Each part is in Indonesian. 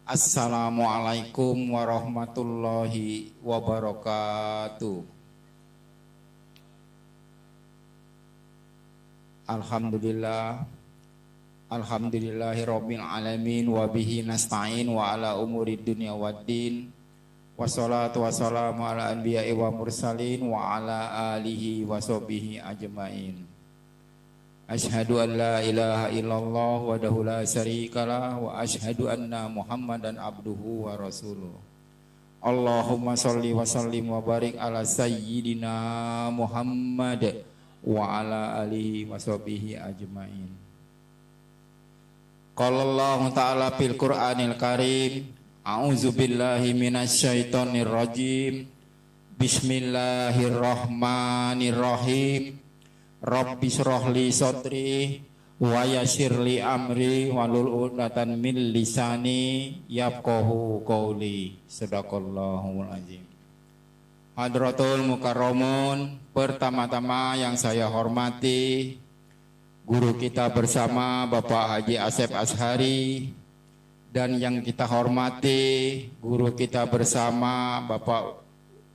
Assalamualaikum warahmatullahi wabarakatuh. Alhamdulillahirabbil alamin wa bihi nasta'in wa ala umuri dunya waddin. Wassalatu wassalamu ala anbiya'i wa mursalin wa ala alihi wa sahbihi ajmain. Asyhadu an la ilaha illallah wahdahu la syarikalah wa asyhadu anna Muhammadan abduhu wa rasuluh. Allahumma sholli wa sallim wa barik ala sayyidina Muhammad wa ala alihi wa sahbihi ajmain. Qala Allah ta'ala fil Qur'anil Karim, a'udzu billahi minasyaitonir rajim. Bismillahirrahmanirrahim. Rabbi shrah li sadri wa yassir li amri wahlul 'uqdatam min lisani yafqahu qawli. Shadaqallahul azim. Hadratul mukarramun, pertama-tama yang saya hormati guru kita bersama Bapak Haji Asep Ashari, dan yang kita hormati guru kita bersama Bapak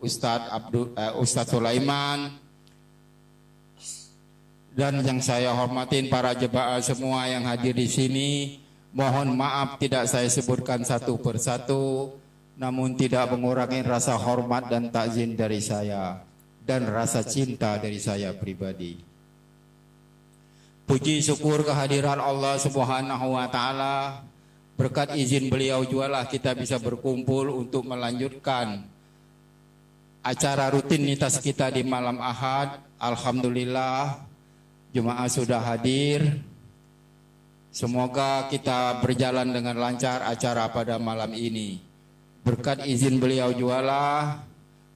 Ustadz Sulaiman, dan yang saya hormatin para jemaah semua yang hadir di sini. Mohon maaf tidak saya sebutkan satu persatu, namun tidak mengurangi rasa hormat dan takzim dari saya dan rasa cinta dari saya pribadi. Puji syukur kehadiran Allah Subhanahu wa taala. Berkat izin beliau jualah kita bisa berkumpul untuk melanjutkan acara rutinitas kita di malam Ahad. Alhamdulillah, jemaah sudah hadir. Semoga kita berjalan dengan lancar acara pada malam ini. Berkat izin beliau jualah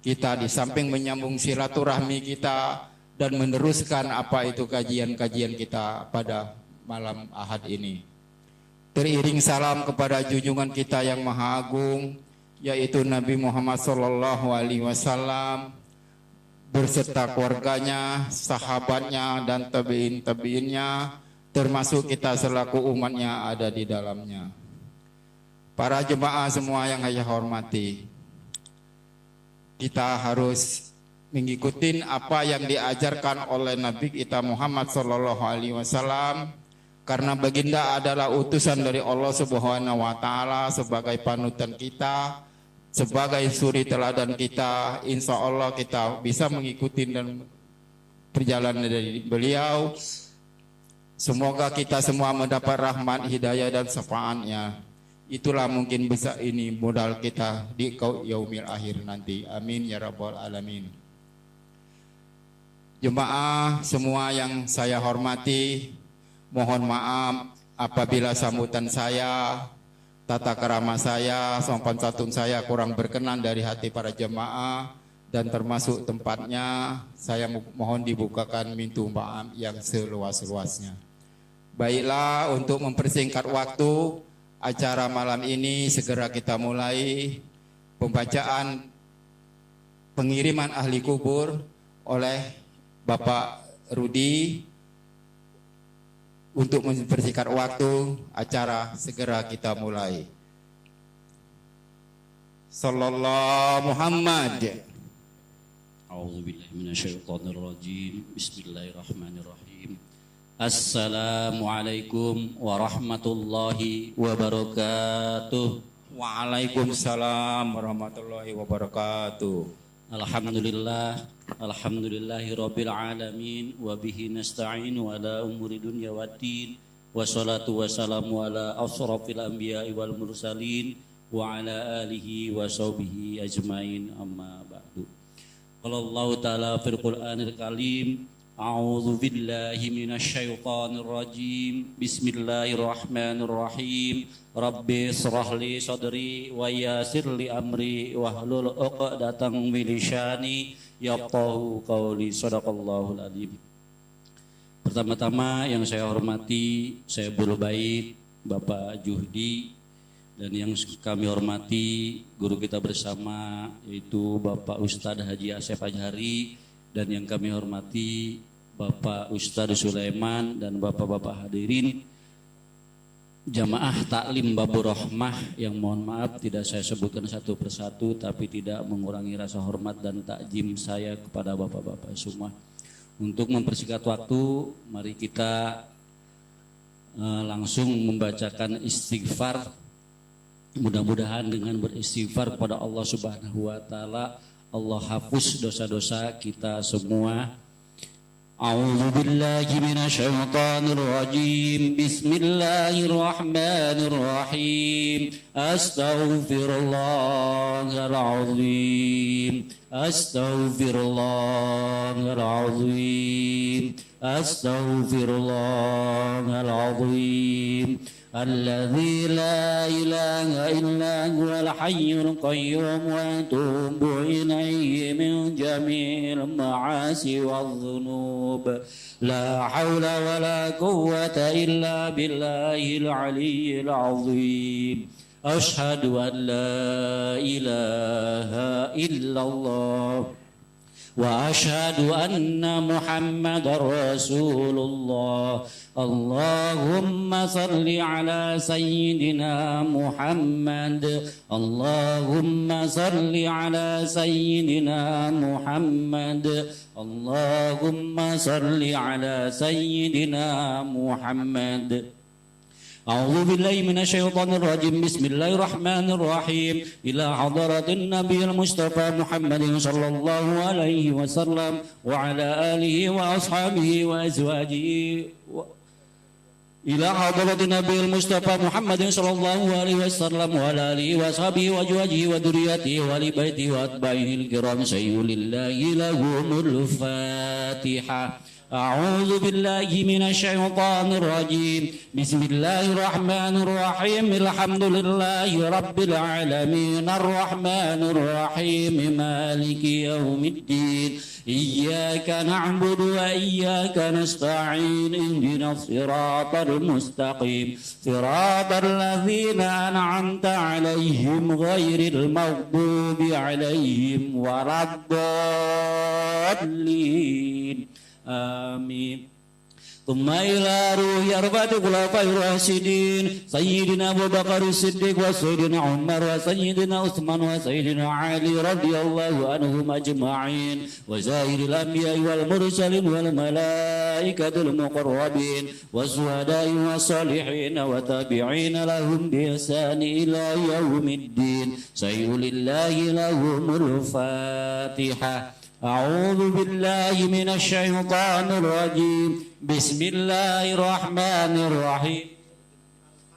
kita di samping menyambung silaturahmi kita dan meneruskan apa itu kajian-kajian kita pada malam Ahad ini. Teriring salam kepada junjungan kita yang maha agung, yaitu Nabi Muhammad SAW berserta keluarganya, sahabatnya, dan tabi'in-tabi'innya, termasuk kita selaku umatnya ada di dalamnya. Para jemaah semua yang saya hormati, kita harus mengikuti apa yang diajarkan oleh Nabi kita Muhammad SAW, karena baginda adalah utusan dari Allah Subhanahu wa taala sebagai panutan kita, sebagai suri teladan kita. Insya Allah kita bisa mengikuti dan perjalanan dari beliau. Semoga kita semua mendapat rahmat, hidayah, dan syafaatnya. Itulah mungkin bisa ini modal kita di yaumil akhir nanti. Amin ya rabbal alamin. Jemaah semua yang saya hormati, mohon maaf apabila sambutan saya, tata kerama saya, sopan santun saya kurang berkenan dari hati para jemaah, dan termasuk tempatnya, saya mohon dibukakan pintu maaf yang seluas-luasnya. Baiklah, untuk mempersingkat waktu, acara malam ini segera kita mulai pembacaan pengiriman ahli kubur oleh Bapak Rudi. Untuk mempersingkat waktu, acara segera kita mulai. Sallallahu Muhammad. A'udzubillahi minasyaitonirrajim. Bismillahirrahmanirrahim. Assalamualaikum warahmatullahi wabarakatuh. Waalaikumsalam warahmatullahi wabarakatuh. Alhamdulillahirabbil alamin wa bihi nasta'in wa ala umuri dunya waddin. Wassalatu wassalamu ala asyrafil anbiya'i wal mursalin wa ala alihi wa sahbihi ajmain, amma ba'du. Qala Allah ta'ala fil Qur'anil Karim, a'udzu billahi minasyaitonir rajim. Bismillahirrahmanirrahim. Rabbi shrah li sadri wa yassir li amri wahlul 'uqdatam min lisani yafqahu qawli. Shadaqallahul azim. Pertama-tama yang saya hormati, saya Bul Bait Bapak Juhdi, dan yang kami hormati guru kita bersama yaitu Bapak Ustadz Haji Asep Ashari, dan yang kami hormati Bapak Ustadz Sulaiman dan bapak-bapak hadirin. jamaah taklim Babur Rahmah yang mohon maaf tidak saya sebutkan satu persatu, tapi tidak mengurangi rasa hormat dan takjim saya kepada bapak-bapak semua. Untuk mempersingkat waktu, mari kita langsung membacakan istighfar. Mudah-mudahan dengan beristighfar kepada Allah Subhanahu wa taala, Allah hapus dosa-dosa kita semua. A'udzu billahi minasyaitonir rajim. Bismillahirrahmanirrahim. Astaghfirullahalazim. Astaghfirullahalazim. Astaghfirullahalazim. الذي لا إله إلا هو الحي القيوم وأتوب إليه من جميع المعاصي والذنوب لا حول ولا قوة إلا بالله العلي العظيم أشهد أن لا إله إلا الله وأشهد أن محمد رسول الله اللهم صل على سيدنا محمد اللهم صل على سيدنا محمد اللهم صل على سيدنا محمد أعوذ بالله من الشيطان الرجيم بسم الله الرحمن الرحيم إلى حضرة النبي المصطفى محمد صلى الله عليه وسلم وعلى آله وأصحابه وأزواجه إلى حضرة النبي المصطفى محمد صلى الله عليه وسلم وعلى آله وأصحابه وأزواجه وذريته وآل بيته وأتباعه الكرام سيد لله لهم الفاتحة أعوذ بالله من الشيطان الرجيم بسم الله الرحمن الرحيم الحمد لله رب العالمين الرحمن الرحيم مالك يوم الدين إياك نعبد وإياك نستعين اهدنا الصراط المستقيم صراط الذين أنعمت عليهم غير المغضوب عليهم ولا الضالين آمين ثم إلى روح أربعة خلفاء الراشدين سيدنا أبو بكر الصديق وسيدنا عمر وسيدنا عثمان وسيدنا علي رضي الله عنهم أجمعين وسائر الأنبياء والمرسلين والملائكة المقربين والشهداء والصالحين وتابعين لهم بإحسان إلى يوم الدين سيد لله لهم الفاتحة أعوذ بالله من الشيطان الرجيم بسم الله الرحمن الرحيم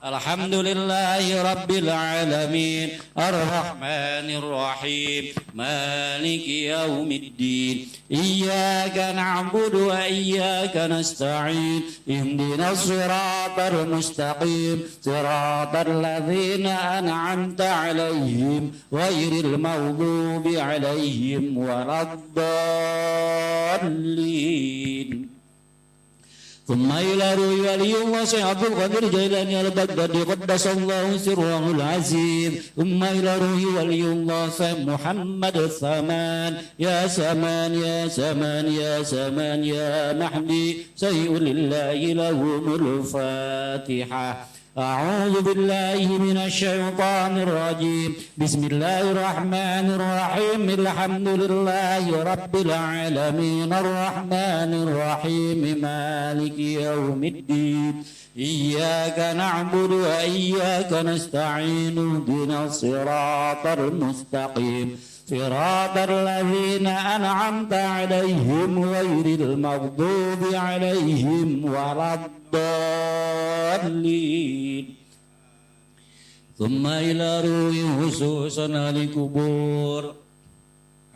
الحمد لله رب العالمين الرحمن الرحيم مالك يوم الدين إياك نعبد وإياك نستعين اهدنا الصراط المستقيم صراط الذين أنعمت عليهم غير المغضوب عليهم ولا الضالين ثم إلى روي ولي الله شيخ عبد القادر الجيلاني البغدادي قدس الله سره العزيز ثم إلى روي ولي الله شيخ محمد الثمان يا سمان يا سمان يا سمان يا محدي شيء لله لهم الفاتحة أعوذ بالله من الشيطان الرجيم بسم الله الرحمن الرحيم الحمد لله رب العالمين الرحمن الرحيم مالك يوم الدين إياك نعبد وإياك نستعين اهدنا الصراط المستقيم صراط الذين أنعمت عليهم غير المغضوب عليهم ولا الضالين ثم إلى روح خصوصا لكبور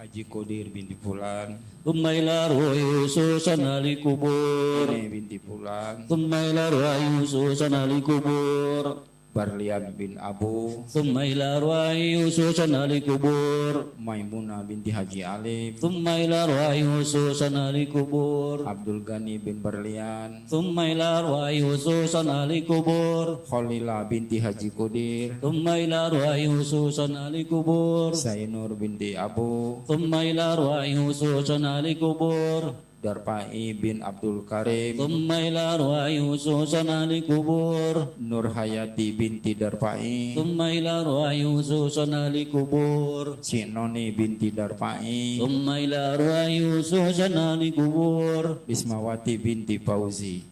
Haji Kodir binti Fulan, ثم إلى روح خصوصا لكبور Ini binti Fulan, ثم إلى روح خصوصا لكبور Barlian bin Abu, ثم إلى أرواح خصوصا لكبور Maimunah binti Haji Alif, ثم إلى أرواح خصوصا لكبور Abdul Ghani bin Barlian, ثم إلى أرواح خصوصا لكبور Khalila binti Haji Kodir, ثم إلى أرواح خصوصا لكبور Sainur binti Abu, ثم إلى أرواح خصوصا لكبور Darpai bin Abdul Karim, ثم إلى أرواح خصوصا أهل القبور Nur Hayati binti Darpai, ثم إلى أرواح خصوصا أهل القبور Cik Noni binti Darpai, ثم إلى أرواح خصوصا أهل القبور Bismawati binti Fauzi.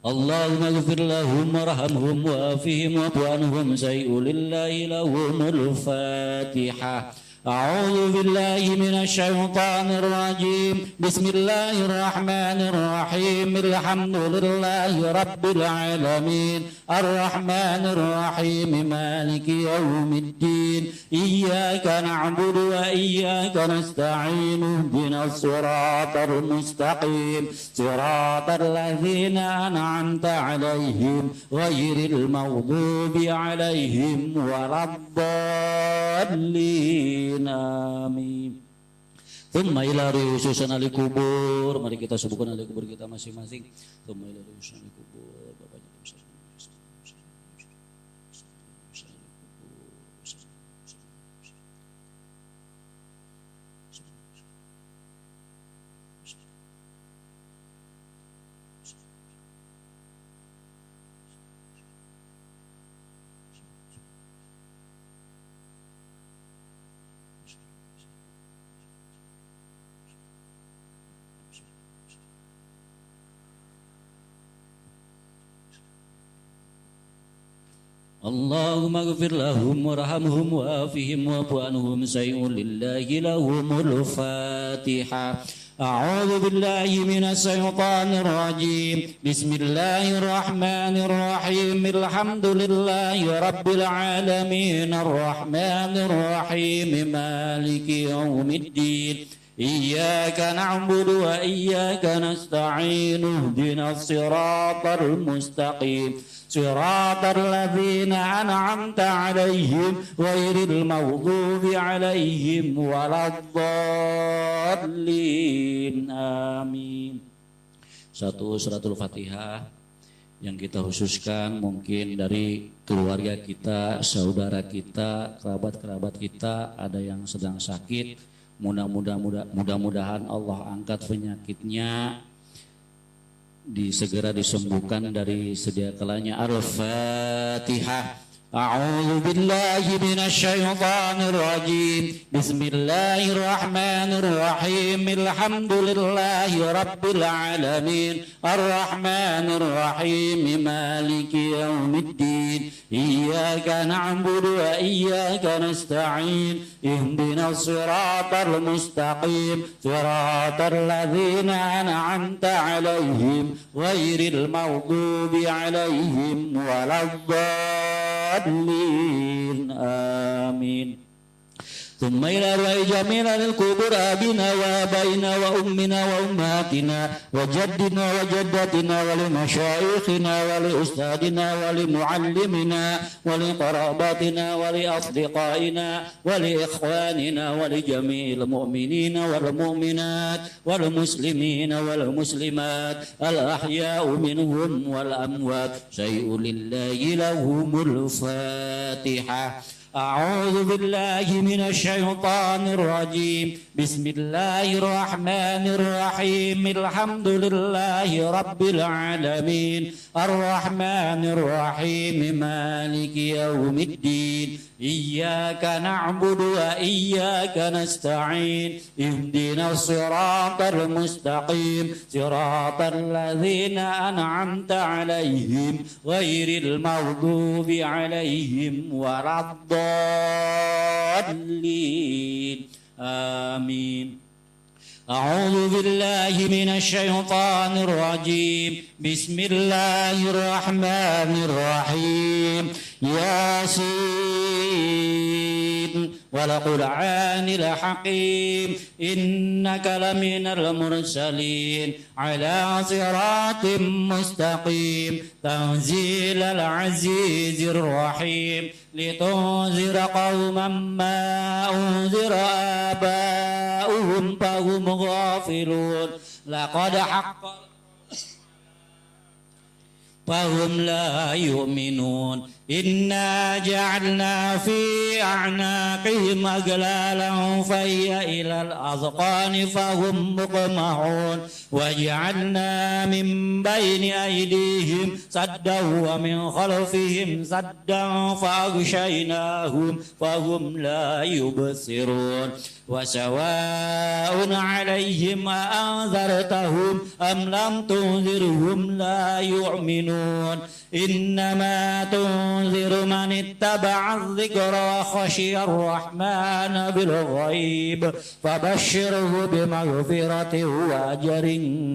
اللهم اغفر لهم وارحمهم وعافهم واعف عنهم شيء لله لهم الفاتحة. أعوذ بالله من الشيطان الرجيم. بسم الله الرحمن الرحيم. الحمد لله رب العالمين الرحمن الرحيم مالك يوم الدين إياك نعبد وإياك نستعين اهدنا الصراط المستقيم صراط الذين أنعمت عليهم غير المغضوب عليهم ولا الضالين amin. Thumma ila rususan ahli kubur. Mari kita sebutkan ahli kubur kita masing-masing. Thumma ila rususan ahli kubur. Bapaknya اللهم اغفر لهم وارحمهم وعافهم واعف عنهم شيء لله لهم الفاتحة. أعوذ بالله من الشيطان الرجيم. بسم الله الرحمن الرحيم. الحمد لله رب العالمين الرحمن الرحيم مالك يوم الدين إياك نعبد وإياك نستعين اهدنا الصراط المستقيم صراط الذين أنعمت عليهم غير المغضوب عليهم ولا الضالين آمين. Satu suratul Fatihah yang kita khususkan mungkin dari keluarga kita, saudara kita, kerabat-kerabat kita ada yang sedang sakit, mudah-mudahan Allah angkat penyakitnya, segera disembuhkan dari sedia kalanya. Al-Fatihah. A'udzu billahi minasy syaithanir rajim. Bismillahirrahmanirrahim. Alhamdulillahi rabbil alamin. Arrahmanir rahim. Maliki yaumiddin. Iyyaka na'budu wa iyyaka nasta'in. Ihdinas siratal mustaqim. Siratal ladzina an'amta 'alaihim ghairil maghdubi 'alaihim waladdallin. آمين. ثم إلى أرواح جميع القبور أبينا وآبائنا وأمنا وأمهاتنا وجدنا وجداتنا ولمشايخنا ولأستاذنا ولمعلمنا ولقراباتنا ولأصدقائنا ولإخواننا ولجميع المؤمنين والمؤمنات والمسلمين والمسلمات الأحياء منهم والأموات شيء لله لهم الفاتحة. أعوذ بالله من الشيطان الرجيم. بسم الله الرحمن الرحيم. الحمد لله رب العالمين الرحمن الرحيم مالك يوم الدين إياك نعبد وإياك نستعين اهدنا الصراط المستقيم صراط الذين أنعمت عليهم غير المغضوب عليهم ولا الضالين آمين. أعوذ بالله من الشيطان الرجيم. بسم الله الرحمن الرحيم. ياسين والقرآن الحكيم إنك لمن المرسلين على صراط مستقيم تنزيل العزيز الرحيم لتنذر قوما ما أنذر آباؤهم فهم غافلون لقد حق فهم لا يؤمنون إنا جعلنا في أعناقهم أغلالا فهي إلى الأذقان فهم مقمحون وجعلنا من بين أيديهم سدا ومن خلفهم سدا فأغشيناهم فهم لا يبصرون وسواء عليهم أأنذرتهم أم لم تنذرهم لا يؤمنون إنما تنذر من اتبع الذكر وخشي الرحمن بالغيب فبشره بمغفرة وأجر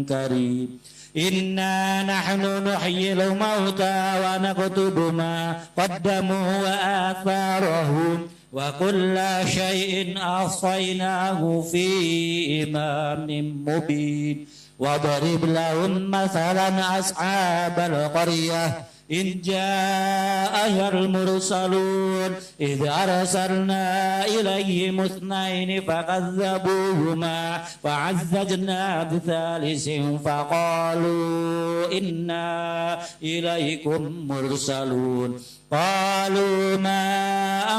كريم إنا نحن نحيي الموتى ونكتب ما قدموا وآثارهم وكل شيء أحصيناه في إمام مبين واضرب لهم مثلا أصحاب القرية إن جاءها المرسلون إذ أرسلنا إليهم اثنين فكذبوهما فعززنا بثالث فقالوا إنا إليكم مرسلون قالوا ما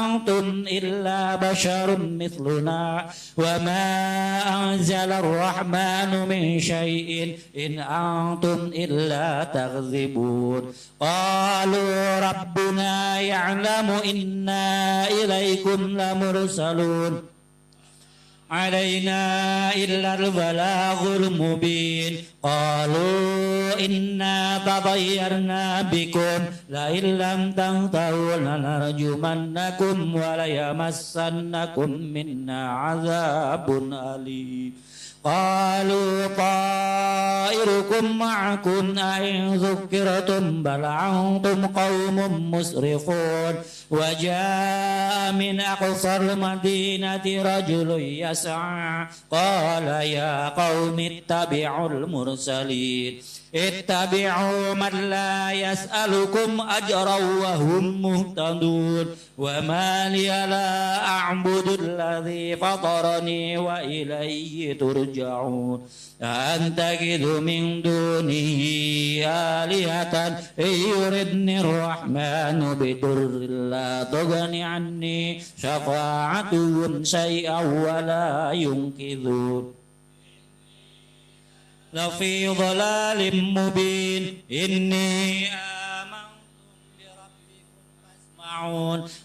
أنتم إلا بشر مثلنا وما أنزل الرحمن من شيء إن أنتم إلا تكذبون قالوا ربنا يعلم إنا إليكم لمرسلون علينا إلا البلاغ المبين قالوا إنا تطيرنا بكم لئن لم تنتهوا لنرجمنكم وليمسنكم منا عذاب أليم قالوا طائركم معكم أئن ذكرتم بل أنتم قوم مسرفون وجاء من أقصى المدينة رجل يسعى قال يا قوم اتبعوا المرسلين اتبعوا من لا يسألكم أجرا وهم مهتدون وما لي لا أعبد الذي فطرني وإليه ترجعون أأتخذ من دونه آلهة إن يردني الرحمن بضر لا تغن عني شفاعتهم شيئا ولا ينقذون لفي ضلال مبين إني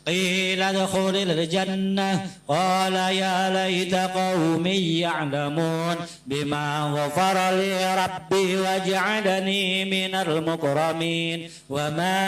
قيل ادخل الجنة قال يا ليت قومي يعلمون بما غفر لي ربي وجعلني من المكرمين وما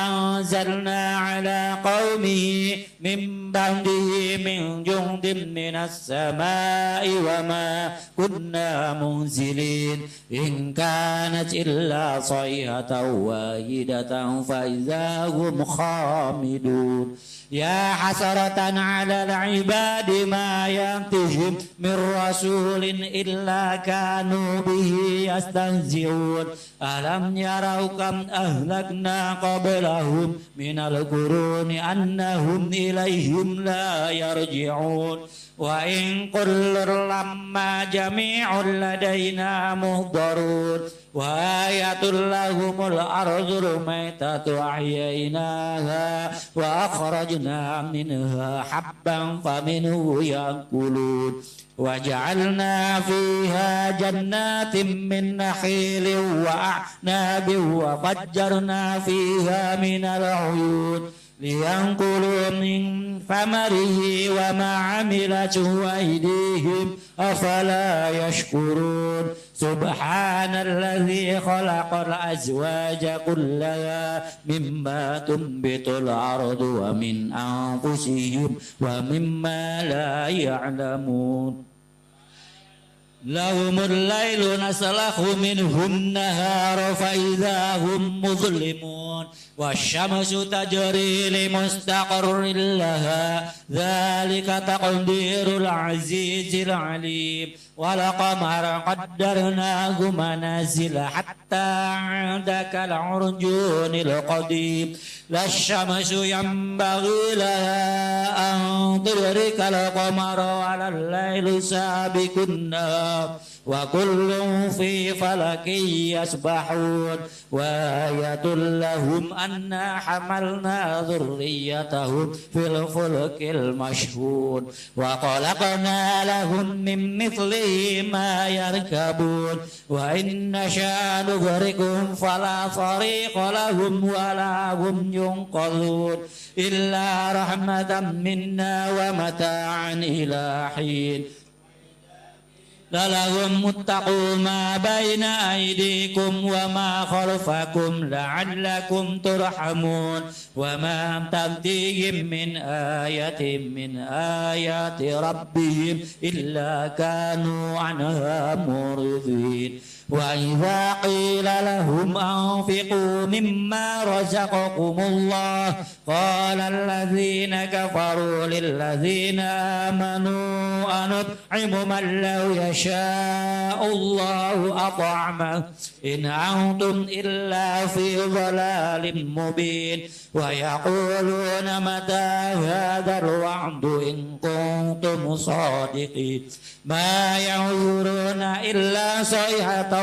أنزلنا على قومه من بعده من جند من السماء وما كنا منزلين إن كانت إلا صيحة واحدة فإذا هم خامدون يا حسرة على العباد ما يأتيهم من رسول إلا كانوا به يستهزئون ألم يروا كم أهلكنا قبلهم من القرون أنهم إليهم لا يرجعون وإن كل لما جميع لدينا محضرون وآية لهم الأرض الميتة أحييناها وأخرجنا منها حبا فمنه يأكلون وجعلنا فيها جنات من نخيل وأعناب وفجرنا فيها من العيون لينكلوا من ثمره وما عملته أيديهم أفلا يشكرون سبحان الذي خلق الأزواج كلها مما تنبت الأرض ومن أنفسهم ومما لا يعلمون لهم الليل نسلخ منه النهار فإذا هم مظلمون والشمس تجري لمستقر لها ذلك تقدير العزيز العليم والقمر قدرناه منازل حتى عاد كالعرجون القديم لا الشمس ينبغي لها أن تدرك القمر ولا الليل سابق النهار وكل في فلك يسبحون وآية لهم أنا حملنا ذريتهم في الفلك المشحون وخلقنا لهم من مثله ما يركبون وإن نشأ نغرقهم فلا صريخ لهم ولا هم ينقذون إلا رحمة منا ومتاعا إلى حين لهم اتقوا ما بين أيديكم وما خلفكم لعلكم ترحمون وما تأتيهم من آية من آيات ربهم إلا كانوا عنها معرضين وإذا قيل لهم أنفقوا مما رزقكم الله قال الذين كفروا للذين آمنوا أنطعم من لو يشاء الله أطعمه إن أنتم إلا في ضلال مبين ويقولون متى هذا الوعد إن كنتم صادقين ما ينظرون إلا صيحة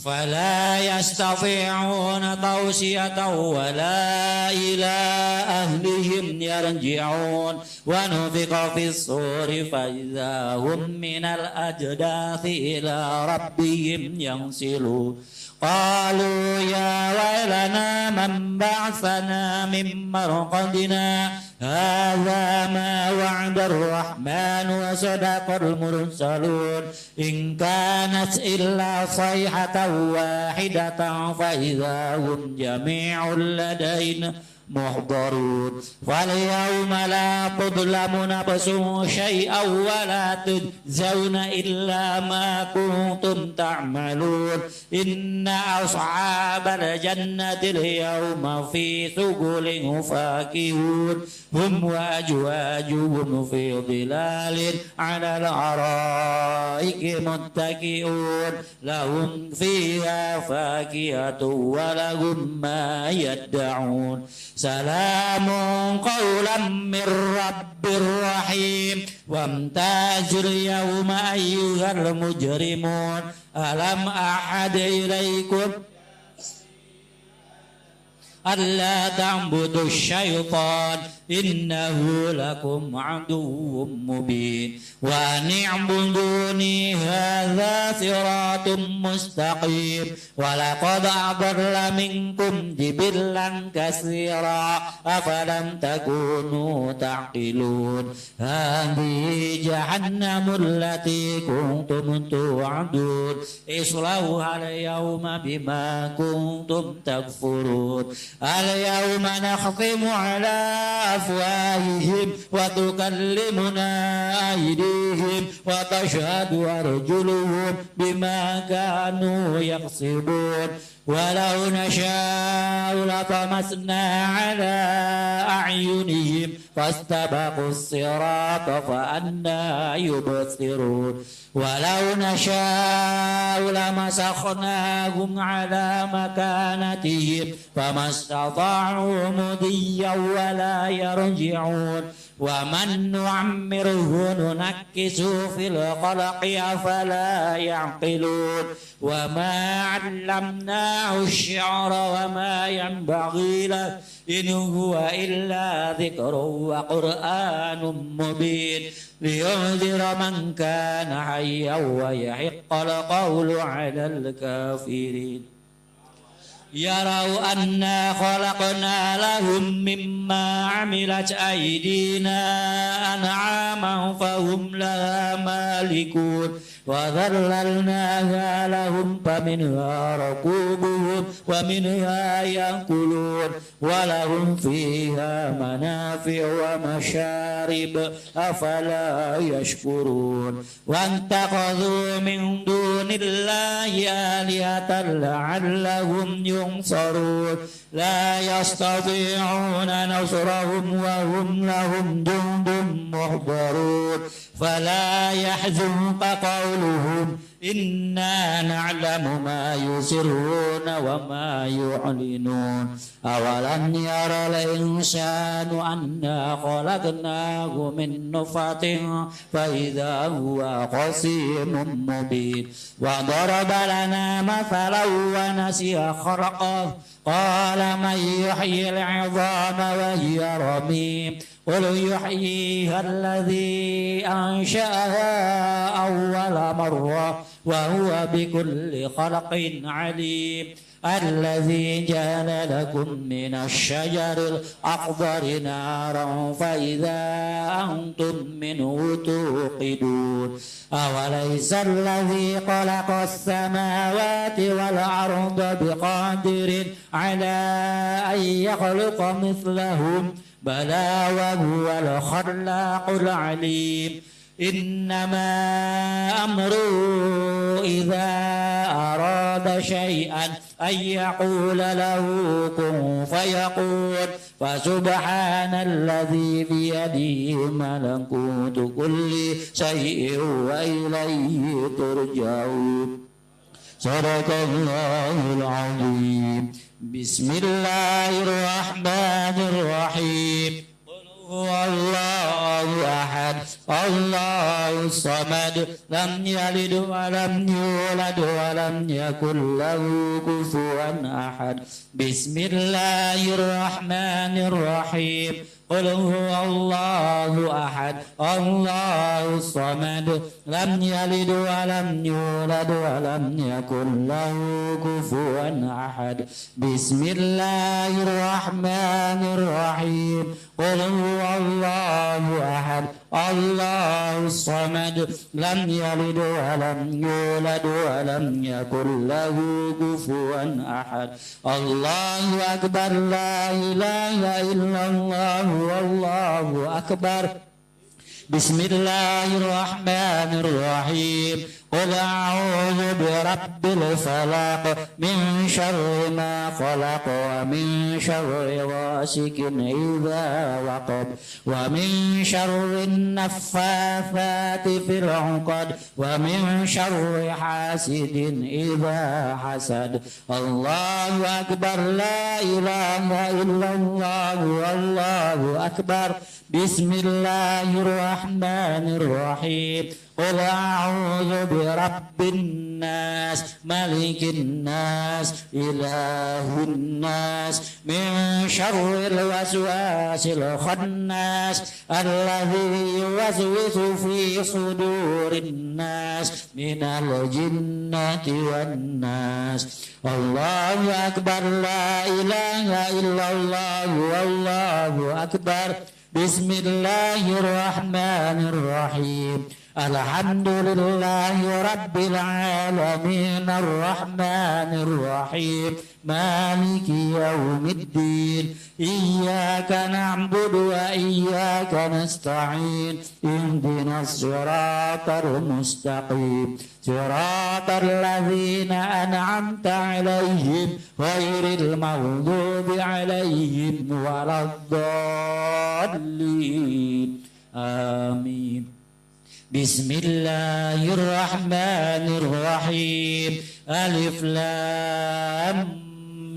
فلا يستطيعون توصية ولا إلى أهلهم يرجعون ونفخ في الصور فإذا هم من الأجداث إلى ربهم ينسلون قالوا يا ويلنا من بعثنا من مرقدنا هذا ما وعد الرحمن وصدق المرسلون إن كانت إلا صيحة واحدة فإذا هم جميع لدينا محضرون فاليوم لا تظلم نفس شيئا ولا تجزون إلا ما كنتم تعملون إن أصحاب الجنة اليوم في ثقل فاكهون هم وأزواجهم في ظلال على الأرائك متكئون لهم فيها فاكهة ولهم ما يدعون سلام قولا من رب رحيم وامتازوا اليوم أيها المجرمون ألم أعهد إليكم ألا تعبدوا الشيطان إنه لكم عدو مبين وأن اعبدوني هذا صراط مستقيم ولقد أضل منكم جبلا كثيرا أفلم تكونوا تعقلون هذه جهنم التي كنتم توعدون اصلوها اليوم بما كنتم تكفرون اليوم نختم على أفواههم وتكلمنا أيديهم وتشهد أرجلهم بما كانوا يكسبون ولو نشاء لطمسنا على أعينهم فاستبقوا الصراط فأنى يبصرون ولو نشاء لمسخناهم على مكانتهم فما استطاعوا مضيا ولا يرجعون ومن نعمره ننكسه في الخلق أفلا يعقلون وما علمناه الشعر وما ينبغي له إن هو إلا ذكر وقرآن مبين لينذر من كان حيا ويحق القول على الكافرين يروا أنا خلقنا لهم مما عملت أيدينا أنعاما فهم لها مالكون وذللناها لهم فمنها ركوبهم ومنها يأكلون ولهم فيها منافع ومشارب أفلا يشكرون واتخذوا من دون الله آلهة لعلهم ينصرون لا يستطيعون نصرهم وهم لهم جند محضرون فلا يحزنك قولهم إنا نعلم ما يسرون وما يعلنون أولم ير الإنسان أنا خلقناه من نطفة فإذا هو خصيم مبين وضرب لنا مثلا ونسي خلقه قال من يحيي العظام وهي رميم قل يحييها الذي أنشأها أول مرة وهو بكل خلق عليم الذي جعل لكم من الشجر الأخضر نارا فإذا أنتم منه توقدون أوليس الذي خلق السماوات والأرض بقادر على أن يخلق مثلهم بلى وهو الخلاق العليم إنما أمره إذا أراد شيئا أن يقول له كن فيقول فسبحان الذي بيده ملكوت كل شيء وإليه ترجعون صدق الله العظيم بسم الله الرحمن الرحيم هو الله أحد الله الصمد لم يلد ولم يولد ولم يكن له كفوا أحد بسم الله الرحمن الرحيم قل هو الله أحد الله الصمد لم يلد ولم يولد ولم يكن له كفوا أحد بسم الله الرحمن الرحيم قل هو الله أحد الله الصمد لم يلد ولم يولد ولم يكن له كفوا أحد الله أكبر لا إله إلا الله والله أكبر بسم الله الرحمن الرحيم قل أعوذ برب الفلق من شر ما خلق ومن شر غاسق إذا وقب ومن شر النفاثات في العقد ومن شر حاسد إذا حسد الله أكبر لا إله إلا الله والله أكبر بسم الله الرحمن الرحيم قل أعوذ برب الناس ملك الناس إله الناس من شر الوسواس الخناس الذي يوسوس في صدور الناس من الجنة والناس الله أكبر لا إله إلا الله والله أكبر بسم الله الرحمن الرحيم الحمد لله رب العالمين الرحمن الرحيم مالك يوم الدين إياك نعبد وإياك نستعين اهدنا الصراط المستقيم صراط الذين أنعمت عليهم غير المغضوب عليهم ولا الضالين آمين بسم الله الرحمن الرحيم ألف لام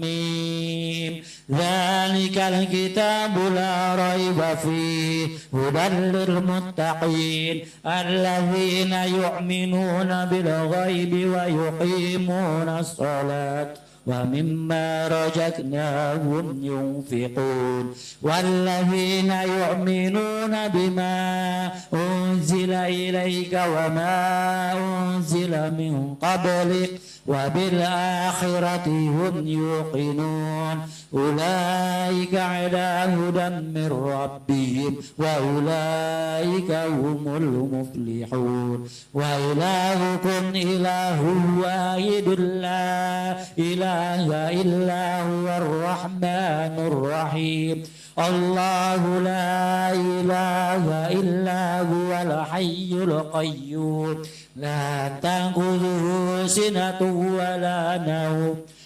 ميم ذلك الكتاب لا ريب فيه هدى للمتقين الذين يؤمنون بالغيب ويقيمون الصلاة ومما رزقناهم ينفقون والذين يؤمنون بما أنزل إليك وما أنزل من قبلك وبالآخرة هم يوقنون أولئك على هدى من ربهم وأولئك هم المفلحون وإلهكم إله واحد لا إله إلا هو الرحمن الرحيم الله لا إله إلا هو الحي القيوم لا تأخذه سنة ولا نوم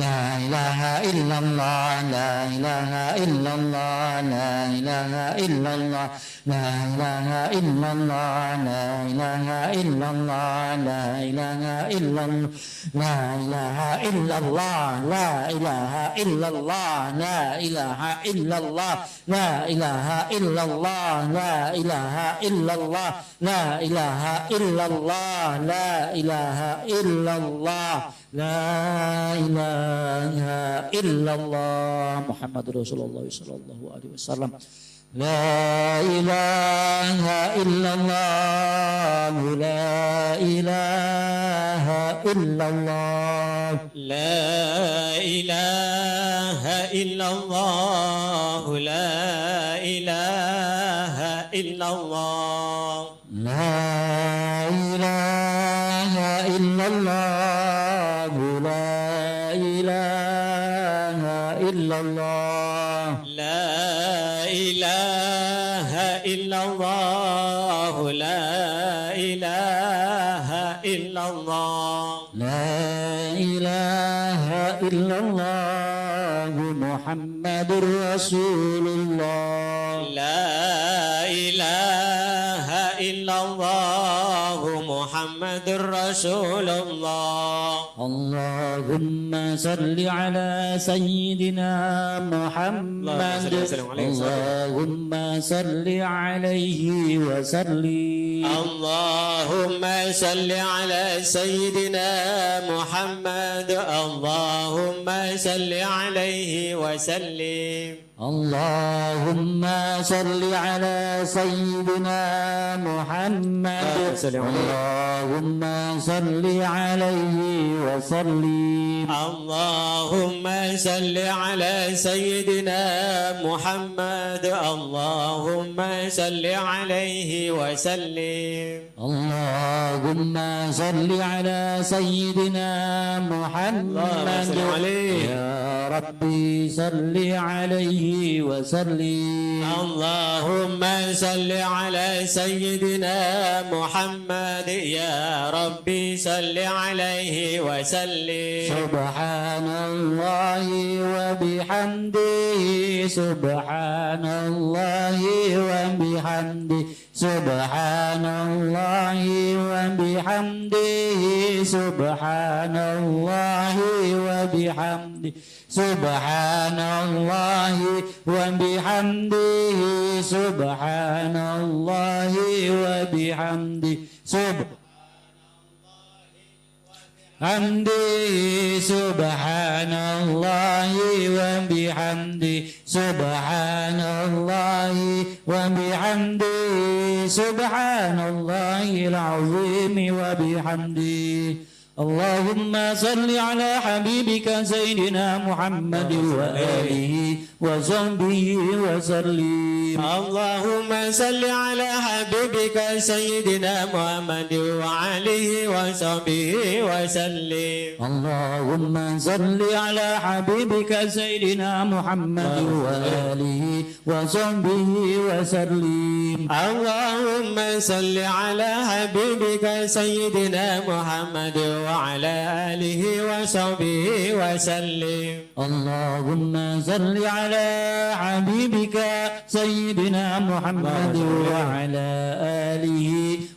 لا إله إلا الله لا إله إلا الله لا إله إلا الله لا إله إلا الله لا إله إلا الله لا إله إلا الله لا إله إلا الله لا إله إلا الله لا إله إلا الله لا إله إلا الله لا إله إلا الله لا إله إلا الله لا إله إلا الله لا إله إلا الله محمد رسول الله صلى الله عليه وسلم لا إله إلا الله لا إله إلا الله لا إله إلا الله لا إله إلا الله لا إله إلا الله لا إله إلا الله لا إله إلا الله لا إله إلا الله لا إله إلا الله محمد رسول الله لا إله إلا الله محمد رسول الله اللهم صل على سيدنا محمد اللهم صل عليه وسلم اللهم صل على سيدنا محمد اللهم صل عليه وسلم اللهم صل على سيدنا محمد اللهم صل عليه وسلم اللهم صل على سيدنا محمد اللهم صل عليه وسلم اللهم صل على سيدنا محمد يا ربي صل عليه وسلم اللهم صل على سيدنا محمد يا ربي صل عليه وسلم سبحان الله وبحمده سبحان الله وبحمده سبحان الله وبحمده سبحان الله وبحمده سبحان الله وبحمده سبحان الله وبحمده سبحان الله وبحمده سبحان الله وبحمده سبحان الله العظيم وبحمده اللهم صل على حبيبك سيدنا محمد وآله وصحبه وسلم اللهم صل على حبيبك سيدنا محمد وعليه وصحبه وسلم اللهم صل على حبيبك سيدنا محمد وآله وصحبه وسلم اللهم صل على حبيبك سيدنا محمد وعلى آله وصحبه وسلم اللهم صل على حبيبك سيدنا محمد وعلى آله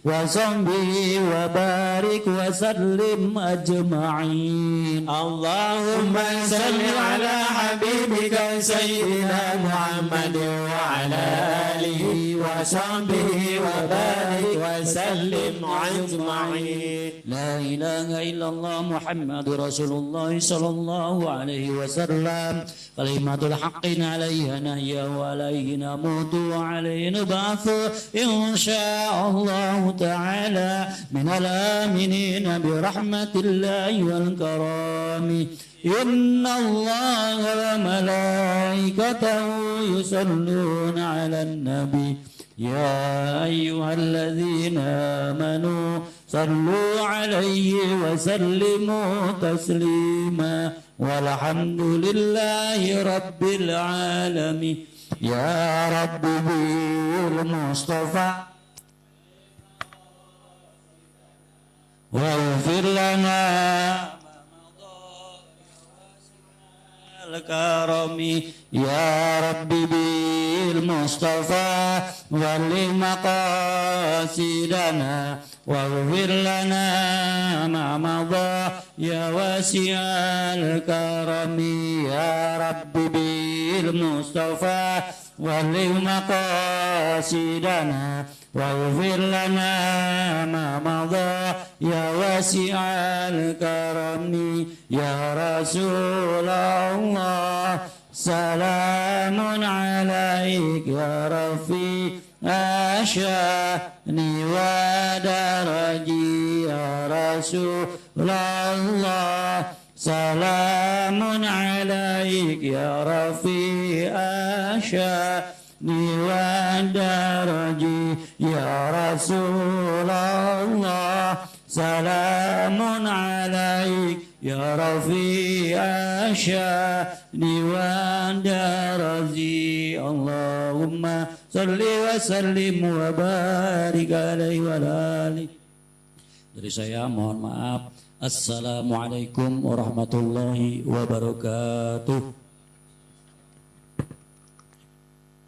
وصحبه وبارك وسلم أجمعين اللهم صل على حبيبك سيدنا محمد وعلى آله وصحبه وبارك وسلم أجمعين لا إله إلا الله محمد رسول الله صلى الله عليه وسلم كلمة الحق عليها نهي وعليه نموت وعليه نبعث إن شاء الله تعالى من الآمنين برحمة الله والكرام إن الله وملائكته يصلون على النبي يا أيها الذين آمنوا صلوا عليه وسلموا تسليما والحمد لله رب العالمين يا رب بالمصطفى واغفر لنا الكرم يا رب بالمصطفى ولي مقاصدنا واغفر لنا ما مضى يا واسع الكرم يا رب بالمصطفى ولي مقاصدنا واغفر لنا ما مضى يا واسع الكرم يا رسول الله سلام عليك يا رفيع الشأن ودرجي يا رسول الله سلام عليك يا رفيع الشأن ودرجي يا رسول الله سلام عليك يا رفيع الشأن والدرجي اللهم صل وسلم وبارك عليه وعلى آله. Dari saya mohon maaf. Assalamualaikum warahmatullahi wabarakatuh.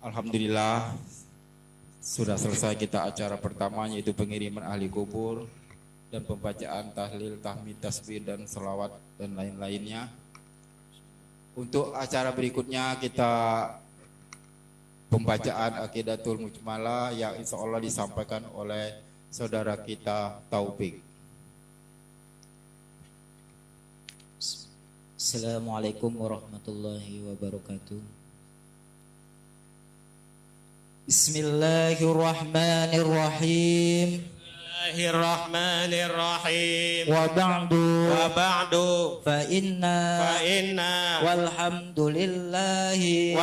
Alhamdulillah sudah selesai kita acara pertama, yaitu pengiriman ahli kubur dan pembacaan tahlil, tahmid, tasbih dan selawat dan lain-lainnya. Untuk acara berikutnya kita pembacaan Aqidatul Mujmalah yang insya Allah disampaikan oleh saudara kita Taufik. Assalamualaikum warahmatullahi wabarakatuh. Bismillahirrahmanirrahim. Bismillahirrahmanirrahim. Wa ba'du fa inna walhamdulillahi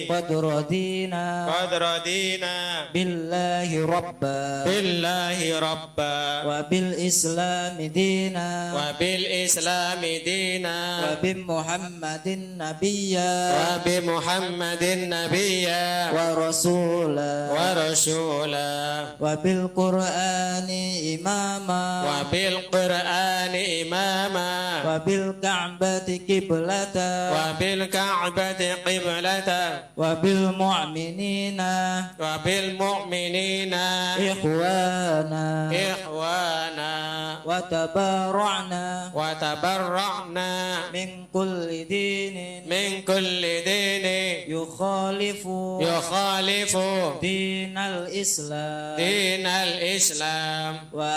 qad radina billahi rabba wa bil islami dina wa bi muhammadin nabiyya wa rasula wa bil qur'ani imama wa bil ka'bati qiblata wa bil mu'minina ikhwana wa tabarra'na min kulli dinin yukhalifu dinal islam wa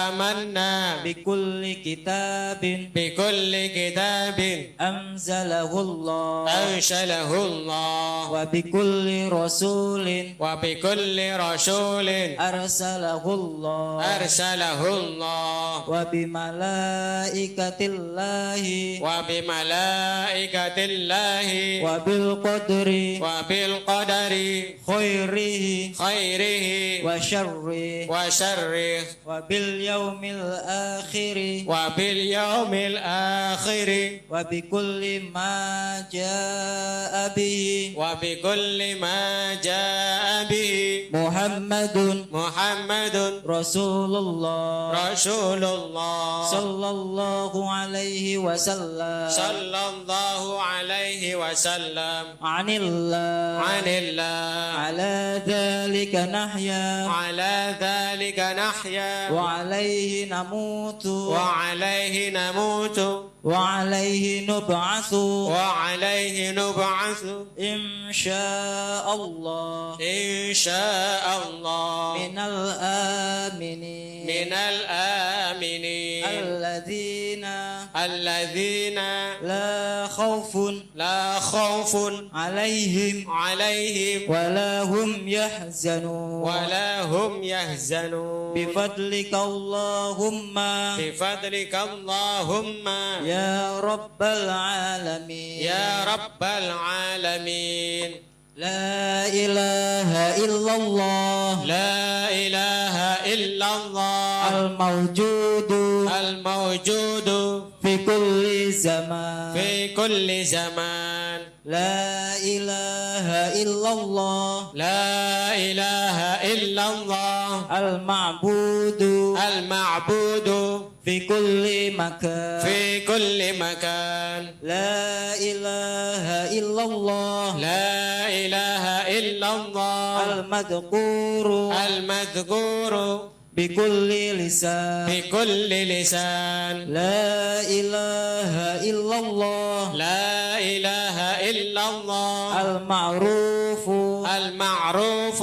amanna bi kulli kitabin anzalahu Allah wa bi kulli rasulin arsalahu Allah wa bi malaikatillahi wa bil qadri khairihi wa syarrihi wa bil yaumil akhiri wa bi kulli ma jaa bihi Muhammadun Rasulullah sallallahu alaihi wasallam anillah ala dhalika nahya wa alaihi namutu wa alaihi nub'atsu insyaallah minal aminin alladzina la khawfun alaihim wa la hum yahzanun bifadlika Allahumma ya rabbal alamin La ilaha illallah Al-mawjudu fi kulli zaman La ilaha illallah Al-ma'budu في كل مكان في كل مكان لا إله إلا الله لا إله إلا الله المذكور المذكور بكل لسان بكل لسان لا إله إلا الله لا إله إلا الله المعروف المعروف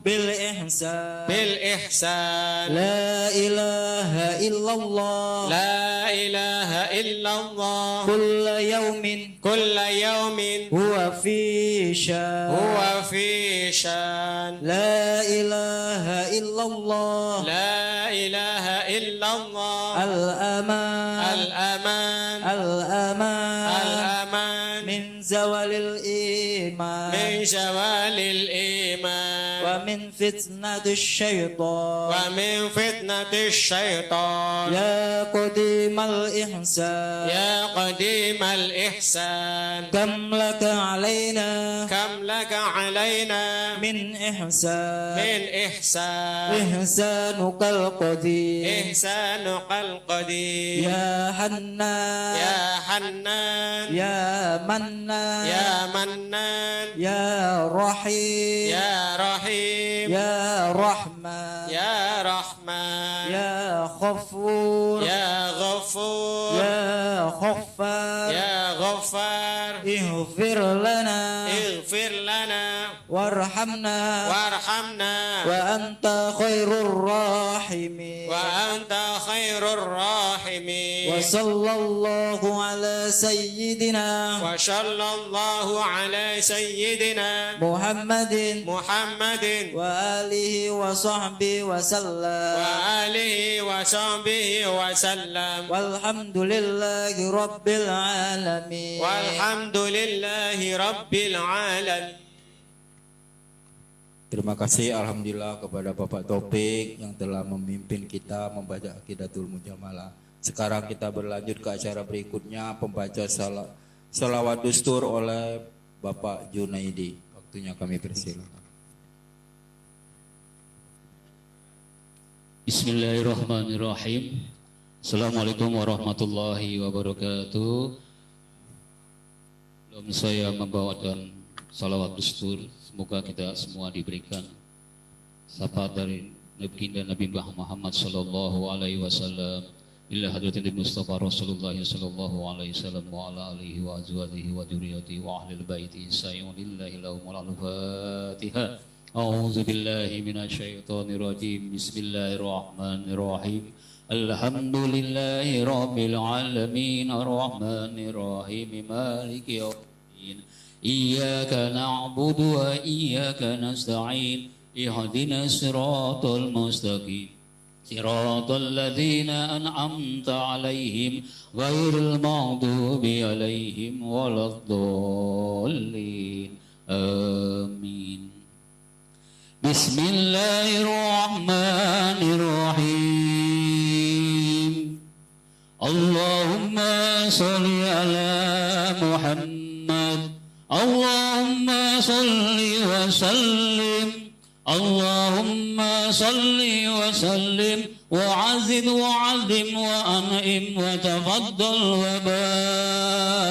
بالإحسان بالإحسان لا إله إلا الله لا إله إلا الله كل يوم كل يوم هو في شان هو في شان لا إله إلا الله لا إله إلا الله الأمان الأمان الأمان الأمان من زوال الإيمان من زوال الإيمان ومن فتنة الشيطان ومن فتنة الشيطان يا قديم الإحسان يا قديم الإحسان كم لك علينا كم لك علينا من إحسان من إحسان إحسانك القدير إحسانك القدير يا حنان يا حنان يا منان يا منان يا رحيم يا رحيم يا رحمن يا رحمن يا غفور يا غفور يا غفار يا غفار اغفر لنا اغفر لنا وارحمنا وارحمنا وأنت خير الراحمين وأنت خير الراحمين وصلى الله على سيدنا وصلى الله على سيدنا محمد محمد وآله وصحبه وسلم وآله وصحبه وسلم والحمد لله رب العالمين والحمد لله رب العالمين. Terima kasih alhamdulillah kepada Bapak Taufik yang telah memimpin kita membaca Aqidatul Mujamalah. Sekarang kita berlanjut ke acara berikutnya, pembaca salawat dustur oleh Bapak Junaidi. Waktunya kami persilakan. Bismillahirrahmanirrahim. Assalamualaikum warahmatullahi wabarakatuh. Sebelum saya membawakan salawat dustur, semoga kita semua diberikan syafaat dari Nabi Muhammad sallallahu alaihi wasallam ila hadratil Mustafa Rasulullah sallallahu alaihi wasallam wa ala alihi wa azwajihi wa dzurriyyatihi wa ahlil baiti sayyidina lahumul al-Fatihah. A'udzu billahi minasyaitonir rajim. Bismillahirrahmanirrahim. Alhamdulillahi rabbil alamin arrahmanir rahim maliki yaumiddin. Iyyaka na'budu wa iyyaka nasta'in. Ihdinas siratal mustaqim. Siratal ladzina an'amta 'alaihim ghairil maghdubi 'alaihim waladdallin. Amin. Bismillahirrahmanirrahim. Allahumma salli ala Muhammad. Allahumma salli wa sallim. Allahumma salli wa sallim wa azid wa azim wa an'im wa tafaddal wa barik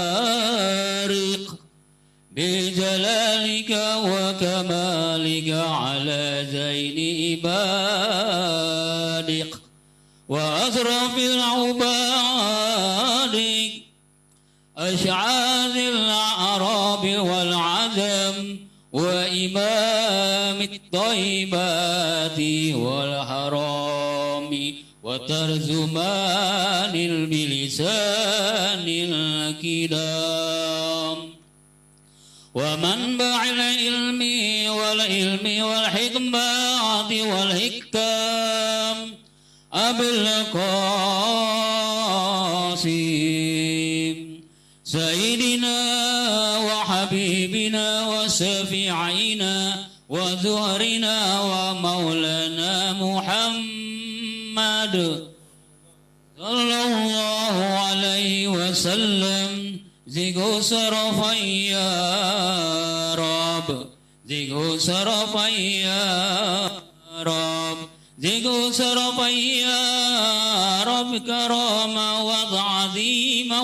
bijalalika wa kamalika ala zaini ibadik wa asrafil ubadik ash'aril a'rabi wal adam wa imamit taibati wal harami wa tarzumanil bilisanil kidam wa manba'il ilmi wal hikmati wal hikam Abil Qasim Sayyidina wa habibina wa syafi'ina wa zuhrina wa maulana Muhammad sallallahu alaihi wasallam. Zigu sarafai ya Rab, zigu sarafai ya Rab, ذكر شرفيا رب كرما وتعظيما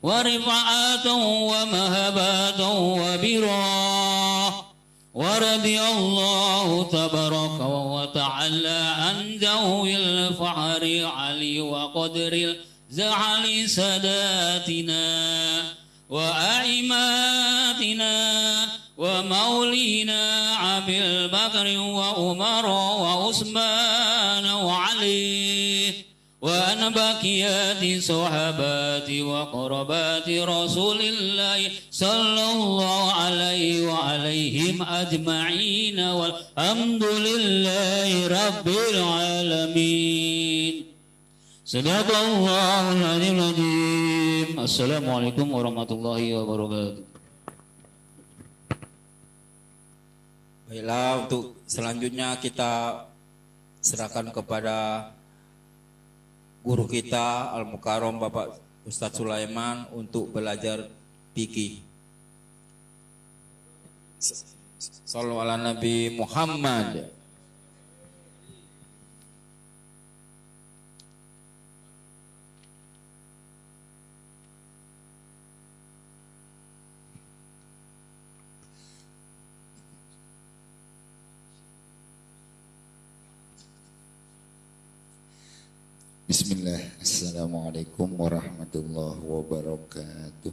ورفعة ومهبة وبرا ورضي الله تبارك وتعالى عن ذوي الفحر علي وقدر الزعل ساداتنا وأئماتنا ومولينا أبي بكر وعمر وعثمان وعلي وأن بقيات صحابات وقربات رسول الله صلى الله عليه وعليهم أجمعين والحمد لله رب العالمين. صدق الله العظيم. Assalamualaikum warahmatullahi wabarakatuh. Baiklah, untuk selanjutnya kita serahkan kepada guru kita Al-Mukarram Bapak Ustadz Sulaiman untuk belajar fikih. Sallu ala Nabi Muhammad. Bismillah, Assalamualaikum warahmatullahi wabarakatuh.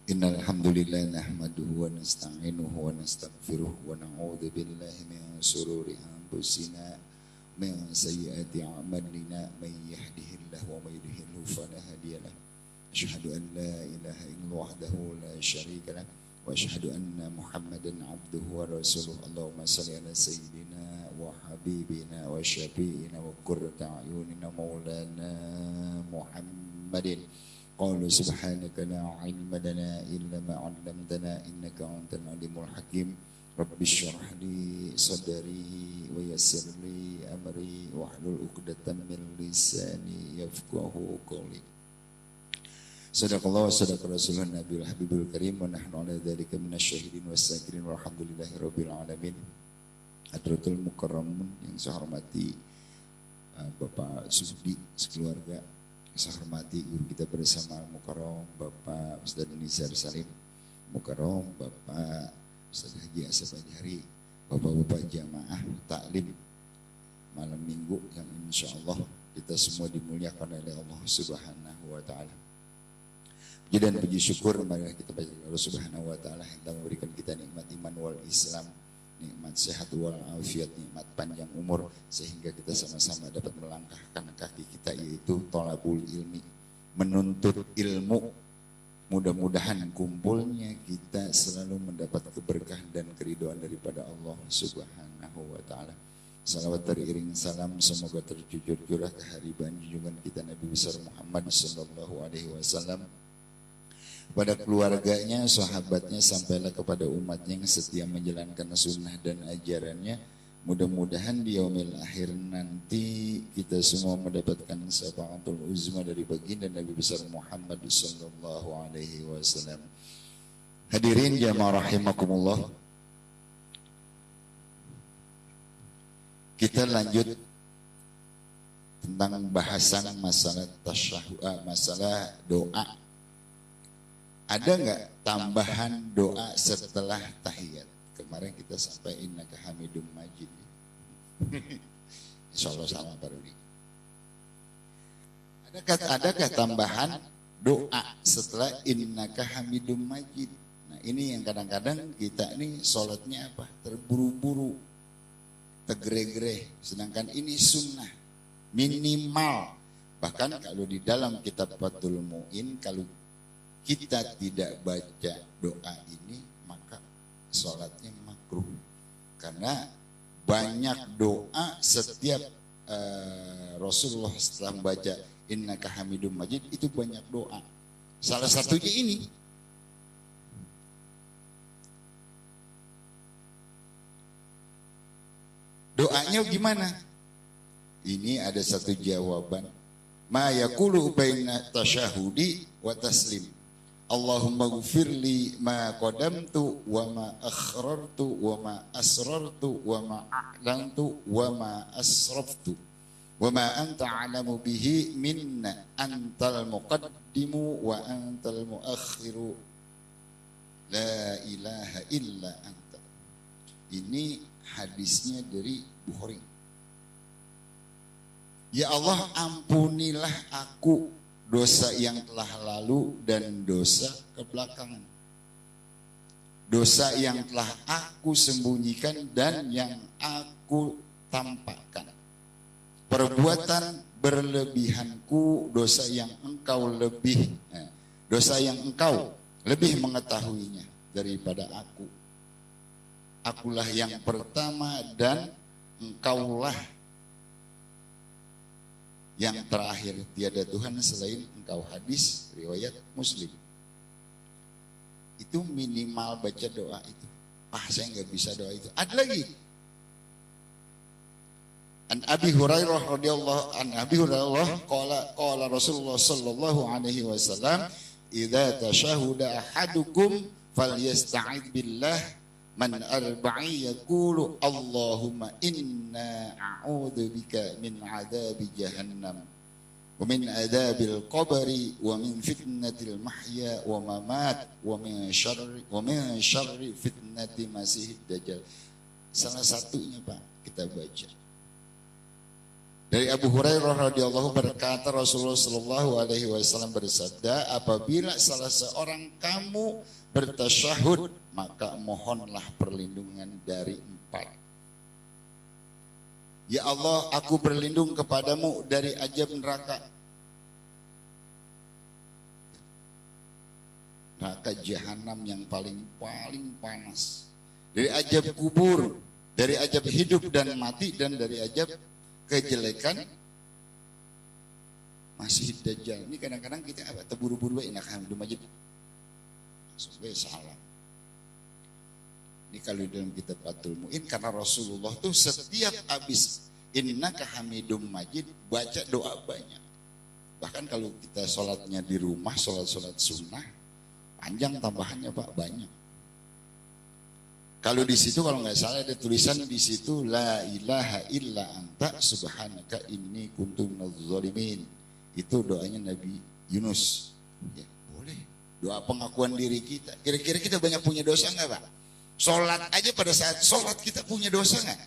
Innal hamdalillah nahmaduhu wa nasta'inuhu wa nastaghfiruh wa na'udzu billahi min shururi anfusina min sayyiati a'malina may yahdihillahu wa may yudhlil fala hadiya lahu. Asyhadu an la ilaha illallah wahdahu la syarika lahu wa asyhadu anna Muhammadan 'abduhu wa rasuluh. Allahumma shalli ala sayyidina wa habibina wa syafi'ina wa qurrata a'yunina maulana Muhammadin. Qalu subhanaka la ilma lana illa ma 'allamtana innaka antal alimul hakim. Rabbi shrah li sadri wa yassir li amri wahlul 'uqdatam min lisani yafqahu qawli. Sadaqallahu wa sadaqa rasulun nabiyul habibul karim wa nahnu ala dzalika minasyahidin wassakirin walhamdulillahi rabbil alamin. Hadratul Mukarramun yang saya hormati Bapak Sudi sekeluarga, saya hormati guru kita bersama Mukarram Bapak Ustadz Nizar Salim Mukarram, Bapak Ustadz Haji Asep Ajhari, Bapak-bapak jamaah taklim malam minggu yang insya Allah kita semua dimuliakan oleh Allah Subhanahu wa Ta'ala. Puji dan puji syukur marilah kita baca Allah Subhanahu wa Ta'ala yang telah memberikan kita nikmat iman wal Islam, nikmat sehat wal afiat, nikmat panjang umur, sehingga kita sama-sama dapat melangkahkan kaki kita, yaitu thalabul ilmi, menuntut ilmu. Mudah-mudahan kumpulnya kita selalu mendapat keberkahan dan keridhaan daripada Allah Subhanahu wa Ta'ala. Salawat teriring salam semoga tercurah curah kehariban junjungan kita Nabi besar Muhammad sallallahu alaihi wasallam, pada keluarganya, sahabatnya, sampailah kepada umatnya yang setia menjalankan sunnah dan ajarannya. Mudah-mudahan di yaumil akhir nanti kita semua mendapatkan syafaatul uzma dari baginda Nabi besar Muhammad sallallahu alaihi wasallam. Hadirin jamaah rahimakumullah. Kita lanjut tentang bahasan masalah tasyahud, masalah doa. Ada nggak tambahan doa setelah tahiyat? Kemarin kita sampai innaka hamidum majid. Insyaallah sama baru ini. Adakah tambahan doa setelah innaka hamidum majid? Nah, ini yang kadang-kadang kita ini sholatnya apa? Terburu-buru, tegere-gere. Sedangkan ini sunnah minimal. Bahkan kalau di dalam kitab Fathul Mu'in, kalau kita tidak baca doa ini maka sholatnya makruh, karena banyak doa setiap Rasulullah setelah membaca innaka hamidum majid itu banyak doa. Salah satunya ini. Doanya gimana? Ini ada satu jawaban. Ma yaqulu baina tasyahudi wa taslim. Allahumma ghfirli ma qadamtu wa ma akhrartu wa ma asrartu wa ma a'lantu wa ma asraftu wa ma anta a'lamu bihi minna antal muqaddimu wa antal muakhiru la ilaha illa anta. Ini hadisnya dari Bukhari. Ya Allah, ampunilah aku dosa yang telah lalu dan dosa kebelakangan. Dosa yang telah aku sembunyikan dan yang aku tampakkan. Perbuatan berlebihanku, dosa yang engkau lebih mengetahuinya daripada aku. Akulah yang pertama dan engkaulah yang terakhir, tiada Tuhan selain engkau. Hadis riwayat Muslim. Itu minimal baca doa itu. Saya nggak bisa doa itu. Ada lagi. An Abi Hurairah radhiyallahu qala Rasulullah sallallahu alaihi wasallam, idza tashahhada ahadukum falyasta'id billah man arba'i yaqulu Allahumma inna a'udzu bika min adzabi jahannam wa min adzabil qabri wa min fitnatil mahya wa mamat wa min syarri fitnati masihid dajjal. Salah satunya Pak kita baca. Dari Abu Hurairah radhiyallahu berkata Rasulullah sallallahu alaihi wasallam bersabda, apabila salah seorang kamu bertasyahud, maka mohonlah perlindungan dari 4. Ya Allah, aku berlindung kepadamu dari azab neraka. Neraka jahanam yang paling panas. Dari azab kubur, dari azab hidup dan mati, dan dari azab kejelekan masih dajjal. Ini kadang-kadang kita terburu-buru enak hamdul majid. Supaya salah. Ini kalau dalam kitab Fathul Mu'in, karena Rasulullah tuh setiap habis innaka hamidum majid baca doa banyak. Bahkan kalau kita sholatnya di rumah, sholat sunnah, panjang tambahannya Pak, banyak. Kalau di situ kalau nggak salah ada tulisan di situ la ilaha illa anta subhanaka inni kuntu minadz zalimin. Itu doanya Nabi Yunus. Ya, boleh. Doa pengakuan diri kita. Kira-kira kita banyak punya dosa nggak Pak? Sholat aja pada saat sholat kita punya dosa nggak?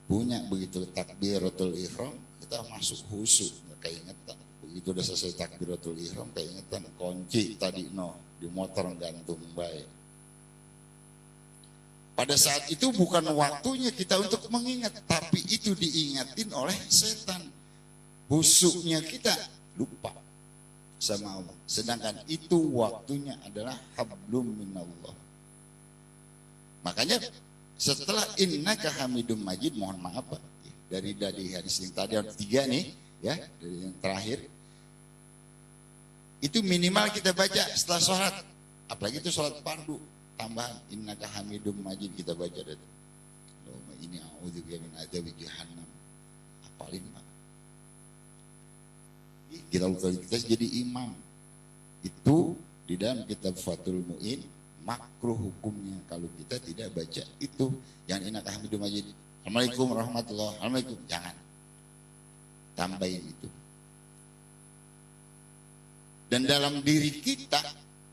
Punya. Begitu takbiratul ihram kita masuk khusyuk, nggak keingetan. Begitu udah selesai takbiratul ihram keingetan kunci tadi di motor gantung baik. Pada saat itu bukan waktunya kita untuk mengingat, tapi itu diingatin oleh setan. Khusyuknya kita lupa sama Allah. Sedangkan itu waktunya adalah hablum minallah. Makanya setelah innaka hamidum majid, mohon maaf Pak, dari hadis yang tadi ada 3 nih, ya, dari yang terakhir. Itu minimal kita baca setelah sholat, apalagi itu sholat fardu, tambahan innaka hamidum majid kita baca dari Allahumma inni a'udzubika min adzabi jahannam. Apalin Pak. Kita jadi imam. Itu di dalam kitab Fathul Mu'in. Makruh hukumnya kalau kita tidak baca itu yang innaka hamidum majid. Assalamualaikum warahmatullahi wabarakatuh. Jangan. Tambahin itu. Dan dalam diri kita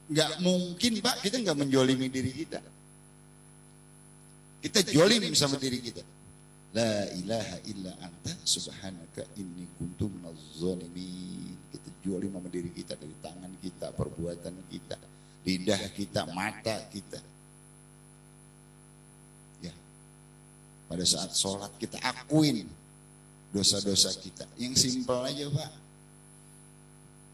nggak mungkin Pak kita nggak menjolimi diri kita. Kita jolim sama diri kita. La ilaha illa anta subhanaka inni kuntu minadz zalimin. Kita jolim sama diri kita dari tangan kita, perbuatan kita, lidah kita, mata kita. Ya. Pada saat sholat kita akuin dosa-dosa kita. Yang simpel aja Pak.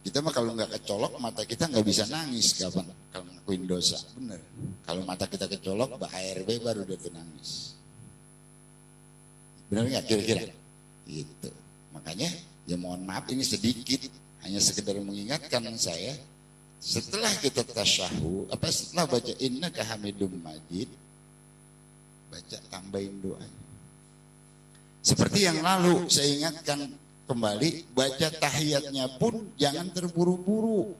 Kita mah kalau nggak kecolok mata kita nggak bisa nangis kapan kalau ngakuin dosa. Bener. Kalau mata kita kecolok, ARB baru udah tuh nangis. Bener nggak kira-kira? Gitu. Makanya ya mohon maaf ini sedikit, hanya sekedar mengingatkan saya. Setelah kita tasyahud, setelah baca innaka hamidum majid, baca tambahin doanya. Seperti yang lalu saya ingatkan kembali, baca tahiyatnya pun jangan terburu-buru.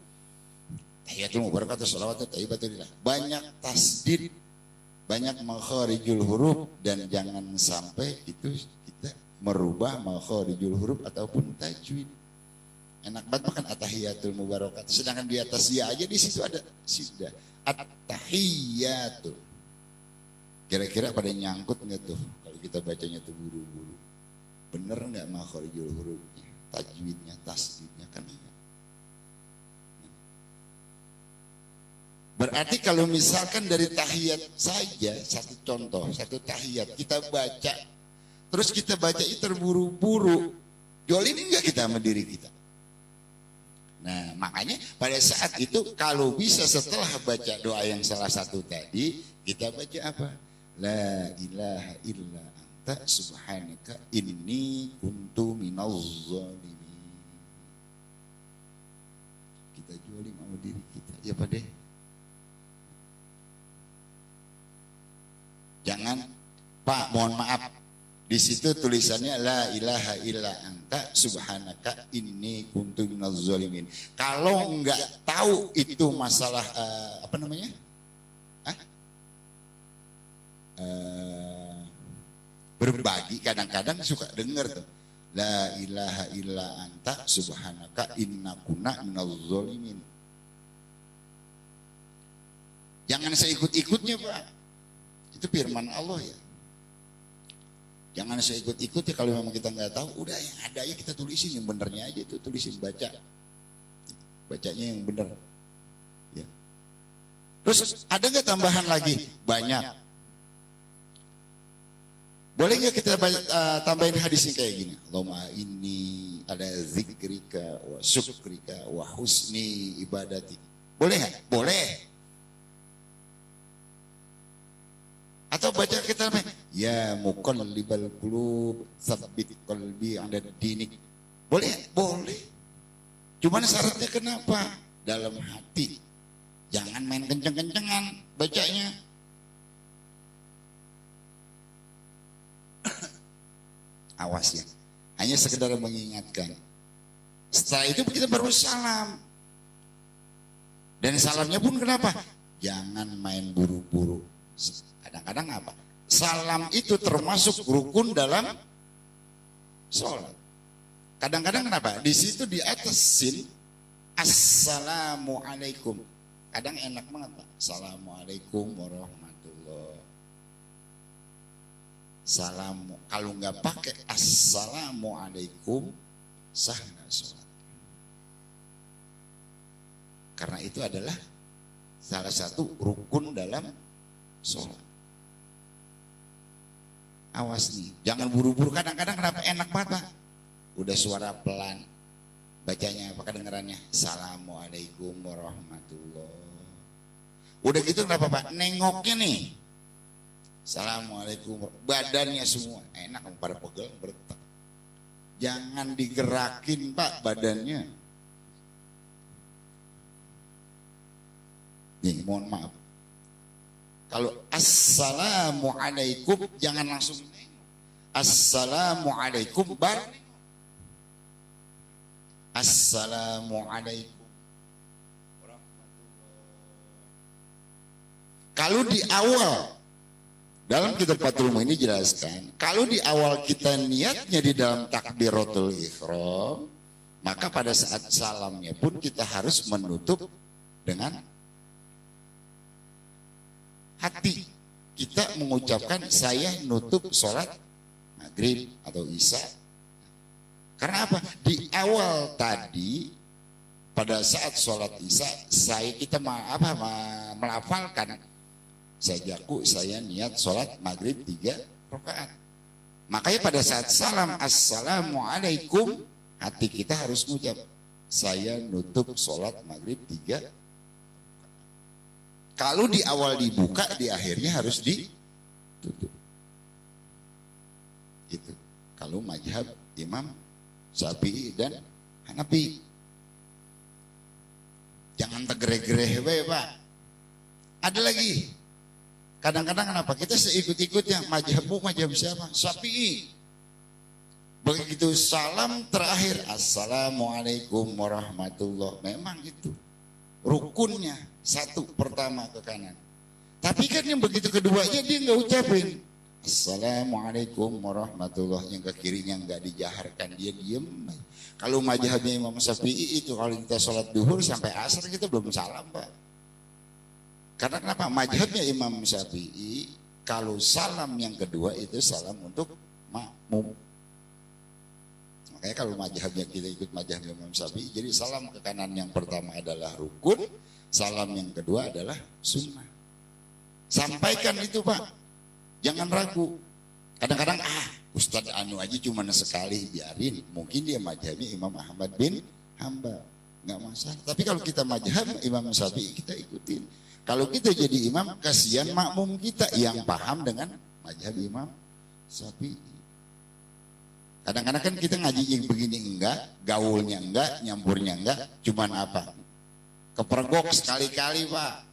tahiyatul mubarakatuh sholawatu thayyibatulillah. Banyak tasdid, banyak makharijul huruf, dan jangan sampai itu kita merubah makharijul huruf ataupun tajwid. Enak banget makan at-tahiyatul mubarakatuh, sedangkan di atas ya aja di situ ada sudah at-tahiyatul. Kira-kira pada nyangkut nggak tuh kalau kita bacanya tuh buru-buru? Bener nggak makharijul hurufnya, tajwidnya, tasdidnya kan iya. Berarti kalau misalkan dari tahiyat saja, satu contoh, satu tahiyat kita baca, terus kita baca itu terburu-buru, jolimi nggak kita sama diri kita? Nah makanya pada saat itu kalau bisa setelah baca doa yang salah satu tadi, kita baca apa? La ilaha illa anta subhanaka inni kuntu minaz zalimin. Kita jolim sama diri kita, ya Pak deh. Jangan, Pak, mohon maaf. Di situ tulisannya la ilaha illa anta subhanaka inni kuntu minaz zalimin. Kalau enggak tahu itu masalah apa namanya? Berbagi, kadang-kadang suka dengar tuh. La ilaha illa anta subhanaka inna kunna minaz zalimin. Jangan saya ikut-ikutnya, Pak. Itu firman Allah ya. Jangan saya ikut-ikut ya, kalau memang kita nggak tahu, udah yang ada ya kita tulisin, yang benernya aja itu tulisin, bacanya yang bener. Ya. Terus ada nggak tambahan lagi? Banyak. Boleh nggak kita tambahin hadisnya kayak gini? Allahumma inni ada zikrika wa syukrika wa husni ibadati. Boleh nggak? Boleh. Atau baca kita ya muqallibal qulub tsabbit qalbi 'ala dinik. Boleh? Boleh. Cuman syaratnya kenapa? Dalam hati. Jangan main kenceng-kencengan bacanya. Awas ya. Hanya sekedar mengingatkan. Setelah itu kita baru salam. Dan salamnya pun kenapa? Jangan main buru-buru. Kadang-kadang apa? Salam itu termasuk rukun dalam sholat. Kadang-kadang kenapa? Di situ di atas sin, assalamualaikum. Kadang enak banget, Pak. Assalamualaikum warahmatullahi. Salam. Kalau nggak pakai assalamualaikum, sah nggak sholat? Karena itu adalah salah satu rukun dalam sholat. Awas nih, jangan buru-buru. Kadang-kadang kenapa enak banget, Pak? Udah suara pelan, bacanya apa kedengarannya? Assalamualaikum warahmatullahi. Udah gitu kenapa, Pak? Nengoknya nih. Assalamualaikum, badannya semua enak, pada pegel bertak. Jangan digerakin, Pak, badannya. Nih, mohon maaf. Kalau assalamualaikum jangan langsung nengok. Assalamualaikum baru nengok. Assalamualaikum. Kalau di awal dalam kitab Fathul Muin ini jelaskan, kalau di awal kita niatnya di dalam takbiratul ihram, maka pada saat salamnya pun kita harus menutup dengan hati. Kita mengucapkan saya nutup sholat maghrib atau isya. Karena apa? Di awal tadi pada saat sholat isya kita melafalkan saya niat sholat maghrib 3 rakaat. Makanya pada saat salam assalamualaikum, hati kita harus mengucap saya nutup sholat maghrib 3. Kalau di awal dibuka, di akhirnya harus ditutup. Itu. Kalau mazhab Imam Syafi'i dan Hanafi. Jangan tergereh-gereh, Pak. Ada lagi. Kadang-kadang kenapa? Kita seikut-ikutnya. Mazhabmu mazhab siapa? Syafi'i. Begitu salam terakhir, assalamualaikum warahmatullahi. Memang itu. rukunnya, satu pertama ke kanan. Tapi kan yang begitu keduanya dia nggak ucapin Assalamualaikum warahmatullahi, yang ke kirinya nggak dijaharkan, dia diem. Kalau mazhabnya Imam Syafi'i itu kalau kita sholat duhur sampai asar kita belum salam, Pak. Karena kenapa? Mazhabnya Imam Syafi'i kalau salam yang kedua itu salam untuk makmum. Makanya kalau mazhabnya kita ikut mazhab Imam Syafi'i, jadi salam ke kanan yang pertama adalah rukun, salam yang kedua adalah sunnah. Sampaikan itu, Pak. Jangan ragu. Kadang-kadang Ustadz Anu aja cuma sekali, biarin. Mungkin dia mazhabnya Imam Ahmad bin Hambal, nggak masalah. Tapi kalau kita mazhab Imam Syafi'i kita ikutin. Kalau kita jadi imam, kasihan makmum kita yang paham dengan mazhab Imam Syafi'i. Kadang-kadang kan kita ngaji yang begini enggak, gaulnya enggak, nyampurnya enggak, cuman apa? Kepergok sekali-kali, Pak.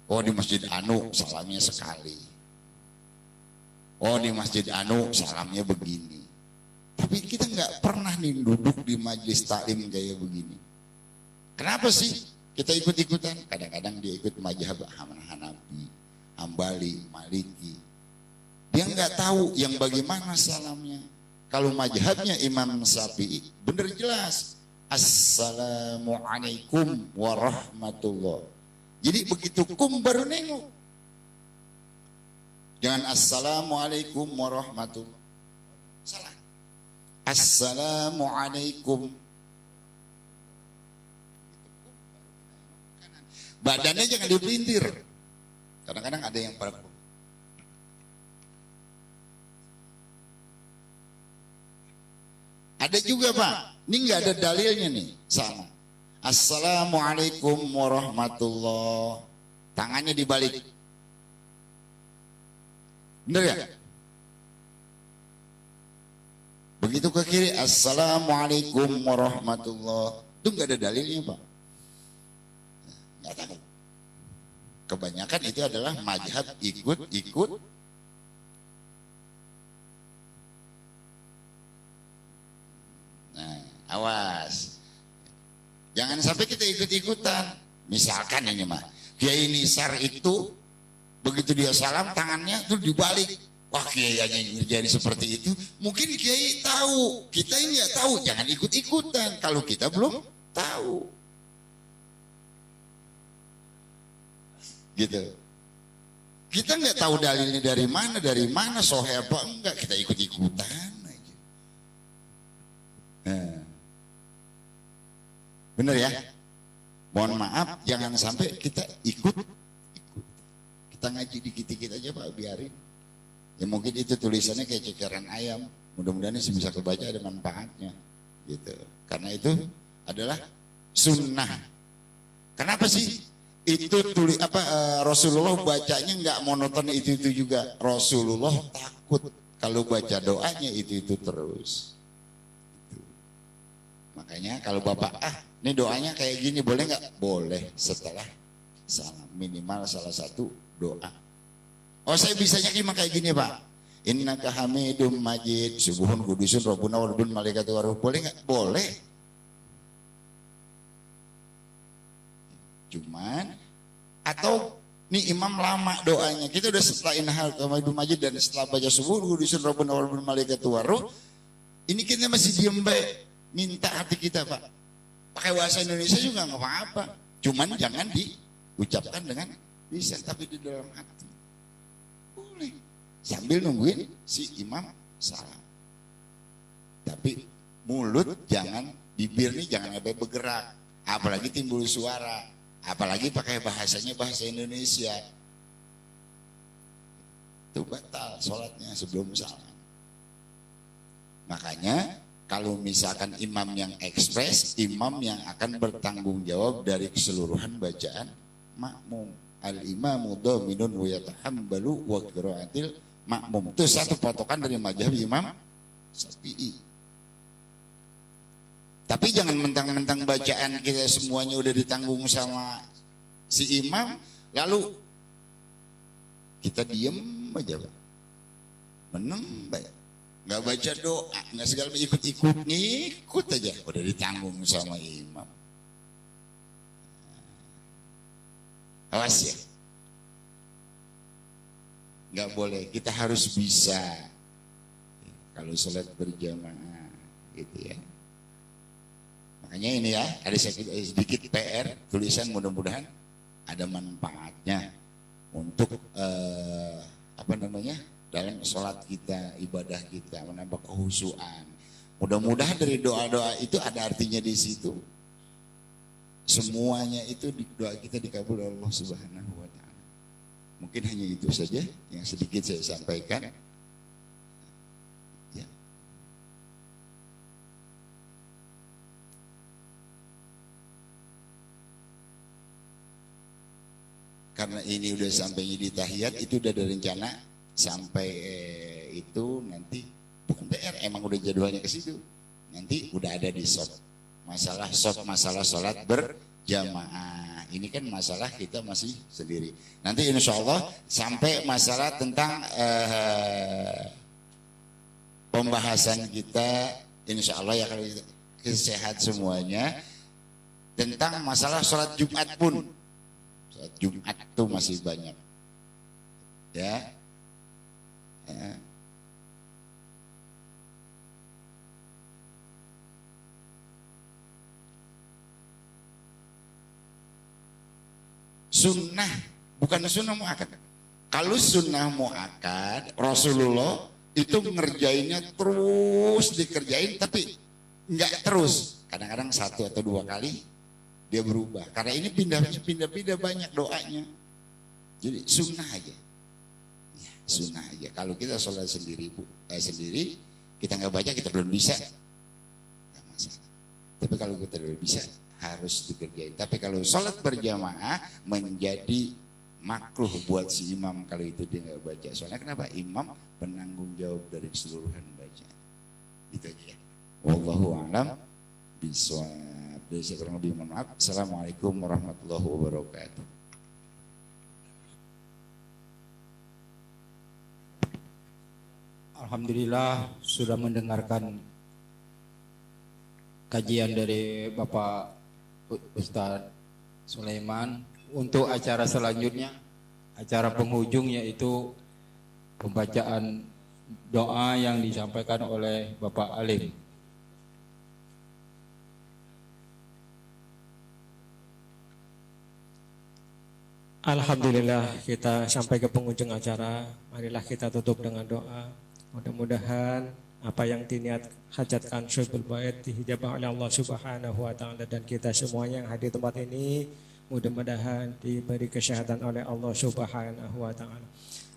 Oh, di Masjid Anu salamnya sekali. Oh, di Masjid Anu salamnya begini. Tapi kita nggak pernah nih duduk di majelis taklim kayak begini. Kenapa sih kita ikut-ikutan? Kadang-kadang dia ikut mazhab Hanafi, Hambali, Maliki. Dia nggak tahu yang bagaimana salamnya. Kalau mazhabnya Imam Syafi'i bener jelas. Assalamualaikum warahmatullahi. Jadi begitu baru nengok. Jangan Assalamualaikum warahmatullahi. Salah. Assalamualaikum. Badannya jangan dipelintir. Kadang-kadang ada yang pada. Ada juga, Pak. Ini nggak ada dalilnya nih. Sama. Assalamualaikum warahmatullahi. Tangannya dibalik. Benar ya? Begitu ke kiri, Assalamualaikum warahmatullahi. Itu nggak ada dalilnya, Pak. Nggak tahu. Kebanyakan itu adalah mazhab ikut-ikut. Nah, awas. Jangan sampai kita ikut-ikutan. Misalkan ini mah, Kiai Nisar itu begitu dia salam tangannya tuh dibalik. Wah, kiai aja jadi seperti itu. Mungkin kiai tahu, kita ini nggak tahu. Jangan ikut-ikutan kalau kita belum tahu. Gitu. Kita nggak tahu dalilnya dari mana sohe apa enggak, kita ikut-ikutan aja. Nah. Bener ya? Mohon maaf, jangan sampai kita ikut. Kita ngaji dikit-dikit aja, Pak, biarin. Ya mungkin itu tulisannya kayak cekeran ayam. Mudah-mudahan ini bisa kebaca ada manfaatnya. Gitu. Karena itu adalah sunnah. Kenapa sih? Itu Rasulullah bacanya nggak monoton itu juga. Rasulullah takut kalau baca doanya itu terus. Gitu. Makanya kalau Bapak, ini doanya kayak gini, boleh nggak? Boleh setelah salam, minimal salah satu doa. Oh, saya bisanya kayak gini, Pak. Innaka hamidum majid, subuhun kudusun rabbuna wa rabbul malaikati waruh. Boleh nggak? Boleh. Cuman atau nih imam lama doanya. Kita udah setelah innahal hamidum majid dan setelah baca subuhun kudusun rabbuna wa rabbul malaikati waruh. Ini kita masih diem baik. Minta hati kita, Pak. Pakai bahasa Indonesia juga nggak apa-apa. Cuman jangan diucapkan dengan bisa, tapi di dalam hati. Boleh. Sambil nungguin si imam salam. Tapi mulut jangan, bibir nih jangan sampai bergerak. Apalagi timbul suara. Apalagi pakai bahasanya bahasa Indonesia. Itu batal sholatnya sebelum salam. Makanya kalau misalkan imam yang ekspres, imam yang akan bertanggung jawab dari keseluruhan bacaan makmum. Al-imamu dhaminun wa yatahambalu wa qiraatil makmum. Itu satu patokan dari mazhab Imam Syafi'i. Tapi jangan mentang-mentang bacaan kita semuanya udah ditanggung sama si imam, lalu kita diem aja, Pak. Menembak. Nggak baca doa, nggak segala ngikut aja, udah ditanggung sama imam. Awas ya. Nggak boleh, kita harus bisa. Kalau sholat berjamaah, gitu ya. Makanya ini ya, ada sedikit PR, tulisan mudah-mudahan ada manfaatnya untuk dalam sholat kita, ibadah kita, menambah kehusuan. Mudah-mudahan dari doa-doa itu ada artinya di situ. Semuanya itu doa kita dikabul oleh Allah Subhanahu wa Ta'ala. Mungkin hanya itu saja yang sedikit saya sampaikan. Ya. Karena ini udah sampainya di tahiyat, itu udah ada rencana sampai itu nanti bukan PR, emang udah jadwalnya ke situ. Nanti udah ada di masalah sholat berjamaah. Ini kan masalah kita masih sendiri. Nanti insya Allah sampai masalah tentang pembahasan kita, insya Allah ya kalau sehat semuanya, tentang masalah sholat Jumat pun. Sholat Jumat itu masih banyak. Ya. Sunnah, bukan sunnah muakkad. Kalau sunnah muakkad, Rasulullah itu ngerjainnya terus dikerjain, tapi nggak terus. Kadang-kadang 1 atau 2 kali dia berubah. Karena ini pindah-pindah banyak doanya. Jadi sunnah aja, ya, sunnah aja. Kalau kita sholat sendiri, kita nggak baca, kita belum bisa, nggak masalah. Tapi kalau kita belum bisa, harus dikerjain. Tapi kalau sholat berjamaah menjadi makruh buat si imam kalau itu dia nggak baca. Soalnya kenapa? Imam penanggung jawab dari keseluruhan baca. Itu aja ya. Wallahu a'lam bishawab. Dari saya kurang lebih mohon maaf. Assalamualaikum warahmatullahi wabarakatuh. Alhamdulillah sudah mendengarkan kajian dari Bapak Ustadz Sulaiman. Untuk acara selanjutnya, acara penghujung yaitu pembacaan doa yang disampaikan oleh Bapak Alim. Alhamdulillah kita sampai ke penghujung acara. Marilah kita tutup dengan doa. Mudah-mudahan apa yang diniat hajatkan Syaikhul Bait dihijabah oleh Allah Subhanahu wa Ta'ala, dan kita semuanya yang hadir di tempat ini mudah-mudahan diberi kesehatan oleh Allah Subhanahu wa Ta'ala.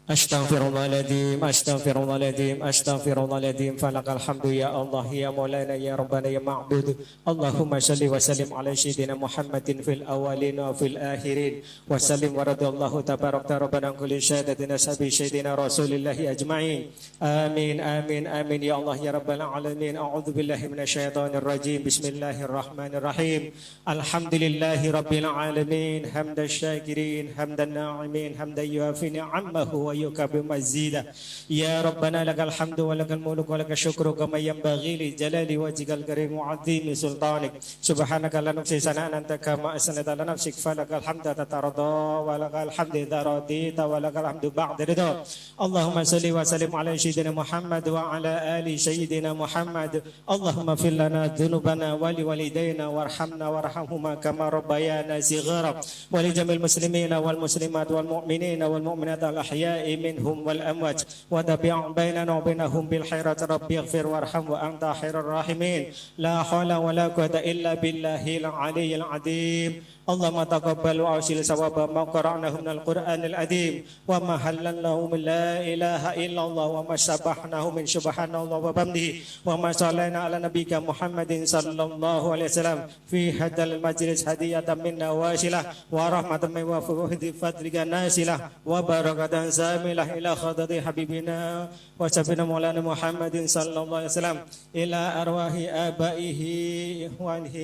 Astaghfirullahaladzim, astaghfirullahaladzim, astaghfirullahaladzim. Falakal hamdu ya Allah, ya maulana, ya rabbana, ya ma'bud. Allahumma salli wa sallim ala sayyidina Muhammadin fil awalin wa fil akhirin. Wa sallim wa radallahu tabarakta rabbana kulli syahadatina sabi sayyidina rasulillahi ajma'in. Amin, amin, amin. Ya Allah, ya rabbal alamin. A'udhu billahi minasyaitanir rajim. Bismillahirrahmanirrahim. Alhamdulillahi rabbil alamin. Hamdan syakirin, hamdan na'imin, hamdan yuafi ni'amahu wa yukabi mazida. Ya Rabbana lakal hamdu wa lakal muluk wa lakal syukru kama yanbaghi li jalali wajhikal karim wa 'azimi sultanik. Subhanaka la nuhsi sana'an anta kama asnata ala nafsik falakal hamdu tatarada wa lakal hamdu idza radita wa lakal hamdu ba'da ridha. Allahumma salli wa sallim ala sayyidina Muhammad wa ala ali sayyidina Muhammad. Allahumma fir lana dhunubana wa li walidayna warhamna warhamhuma kama rabbayana shighara wa li jamil muslimina wal muslimat wal mu'minina wal mu'minat al ahya'i منهم والأموات وتبع بيننا وبينهم بالخيرات ربي اغفر وارحم وأنت خير الراحمين لا حول ولا قوة إلا بالله العلي العظيم اللهم تقبل وأوصل ثواب ما قرأناه من القرآن العظيم وما حللناه من لا إله إلا الله وما سبحناه من سبحان الله وبحمده وما صلينا على نبيك محمد صلى الله عليه وسلم في هذا المجلس هدية منا واصلة ورحمة من وفوه فضلك نازلة وبركة زاملة إلى خضر حبيبنا وسيدنا مولانا محمد صلى الله عليه وسلم إلى أرواح آبائه وإخوانه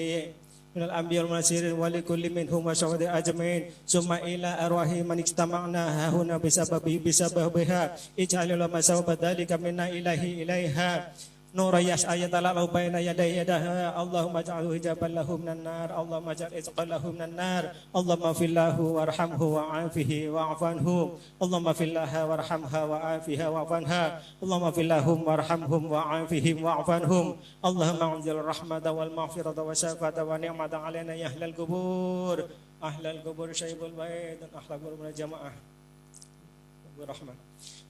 من الأنبياء والمرسلين ولكل منهم وشهد أجمعين ثم إلى أرواح من اجتمعنا هنا بسببها اجعل لما سبب ذلك منا إليه إليها نور يسعى يتلألأ بين يدي يدها اللهم اجعله حجابا له من النار اللهم اجعل رزقا له من النار اللهم اغفر له وارحمه وعافه واعف عنه اللهم اغفر لها وارحمها وعافها واعف عنها اللهم اغفر لهم وارحمهم وعافهم واعف عنهم اللهم انزل الرحمة والمغفرة والشفاعة والنعمة علينا يا أهل القبور أهل القبور شيب البيت أهل القبور من الجماعة برحمة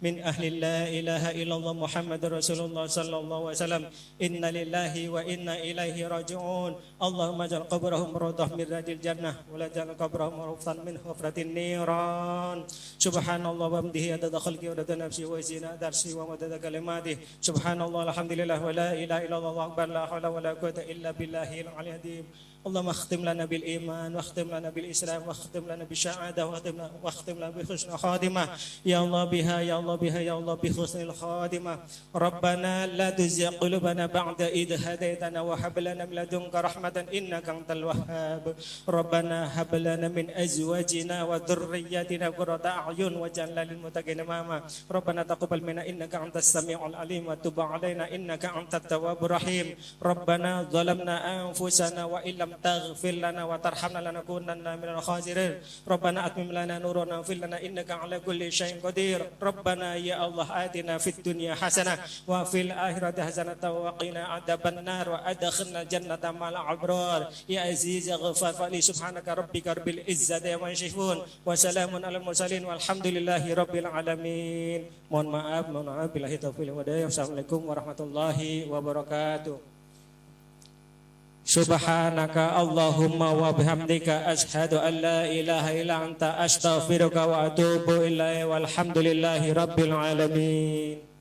من أهل لا إله إلا الله محمد رسول الله صلى الله عليه وسلم إن لله وإنا إليه راجعون اللهم اجعل قبرهم روضة من رياض الجنة ولا تجعل قبرهم روضة من حفرة النيران سبحان الله وبحمده عدد خلقه وعدد نفسه وزنة عرشه ومدد كلماته سبحان الله الحمد لله ولا إله إلا الله أكبر لا حول ولا قوة إلا بالله العلي العظيم اللهم اختم لنا بالإيمان واختم لنا بالإسلام واختم لنا بالشهادة واختم لنا بحسن خاتمة يا الله بها يا الله بها يا الله بحسن الخاتمة ربنا لا تزغ قلوبنا بعد إذ هديتنا وهب لنا من لدنك رحمة إنك أنت الوهاب ربنا هب لنا من أزواجنا وذرياتنا قرة أعين واجعلنا للمتقين إماما ربنا تقبل منا إنك أنت السميع العليم وتب علينا إنك أنت التواب الرحيم ربنا ظلمنا أنفسنا وإن لم تغفر لنا وترحمنا لنكونن من الخاسرين ربنا أتمم لنا نورنا واغفر لنا إنك على كل شيء قدير ربنا يا الله آتنا في الدنيا حسنة وفي الآخرة حسنة وقنا عذاب النار وأدخلنا الجنة مع الأبرار يا عزيز غفار فلي سبحانك ربك رب العزة عما يصفون وسلام على المرسلين والحمد لله رب العالمين mohon maaf billahi taufiq wal hidayah wassalamualaikum warahmatullahi wabarakatuh Subhanaka Allahumma wa bihamdika ashhadu an la ilaha illa anta astaghfiruka wa atubu ilaik walhamdulillahi rabbil alamin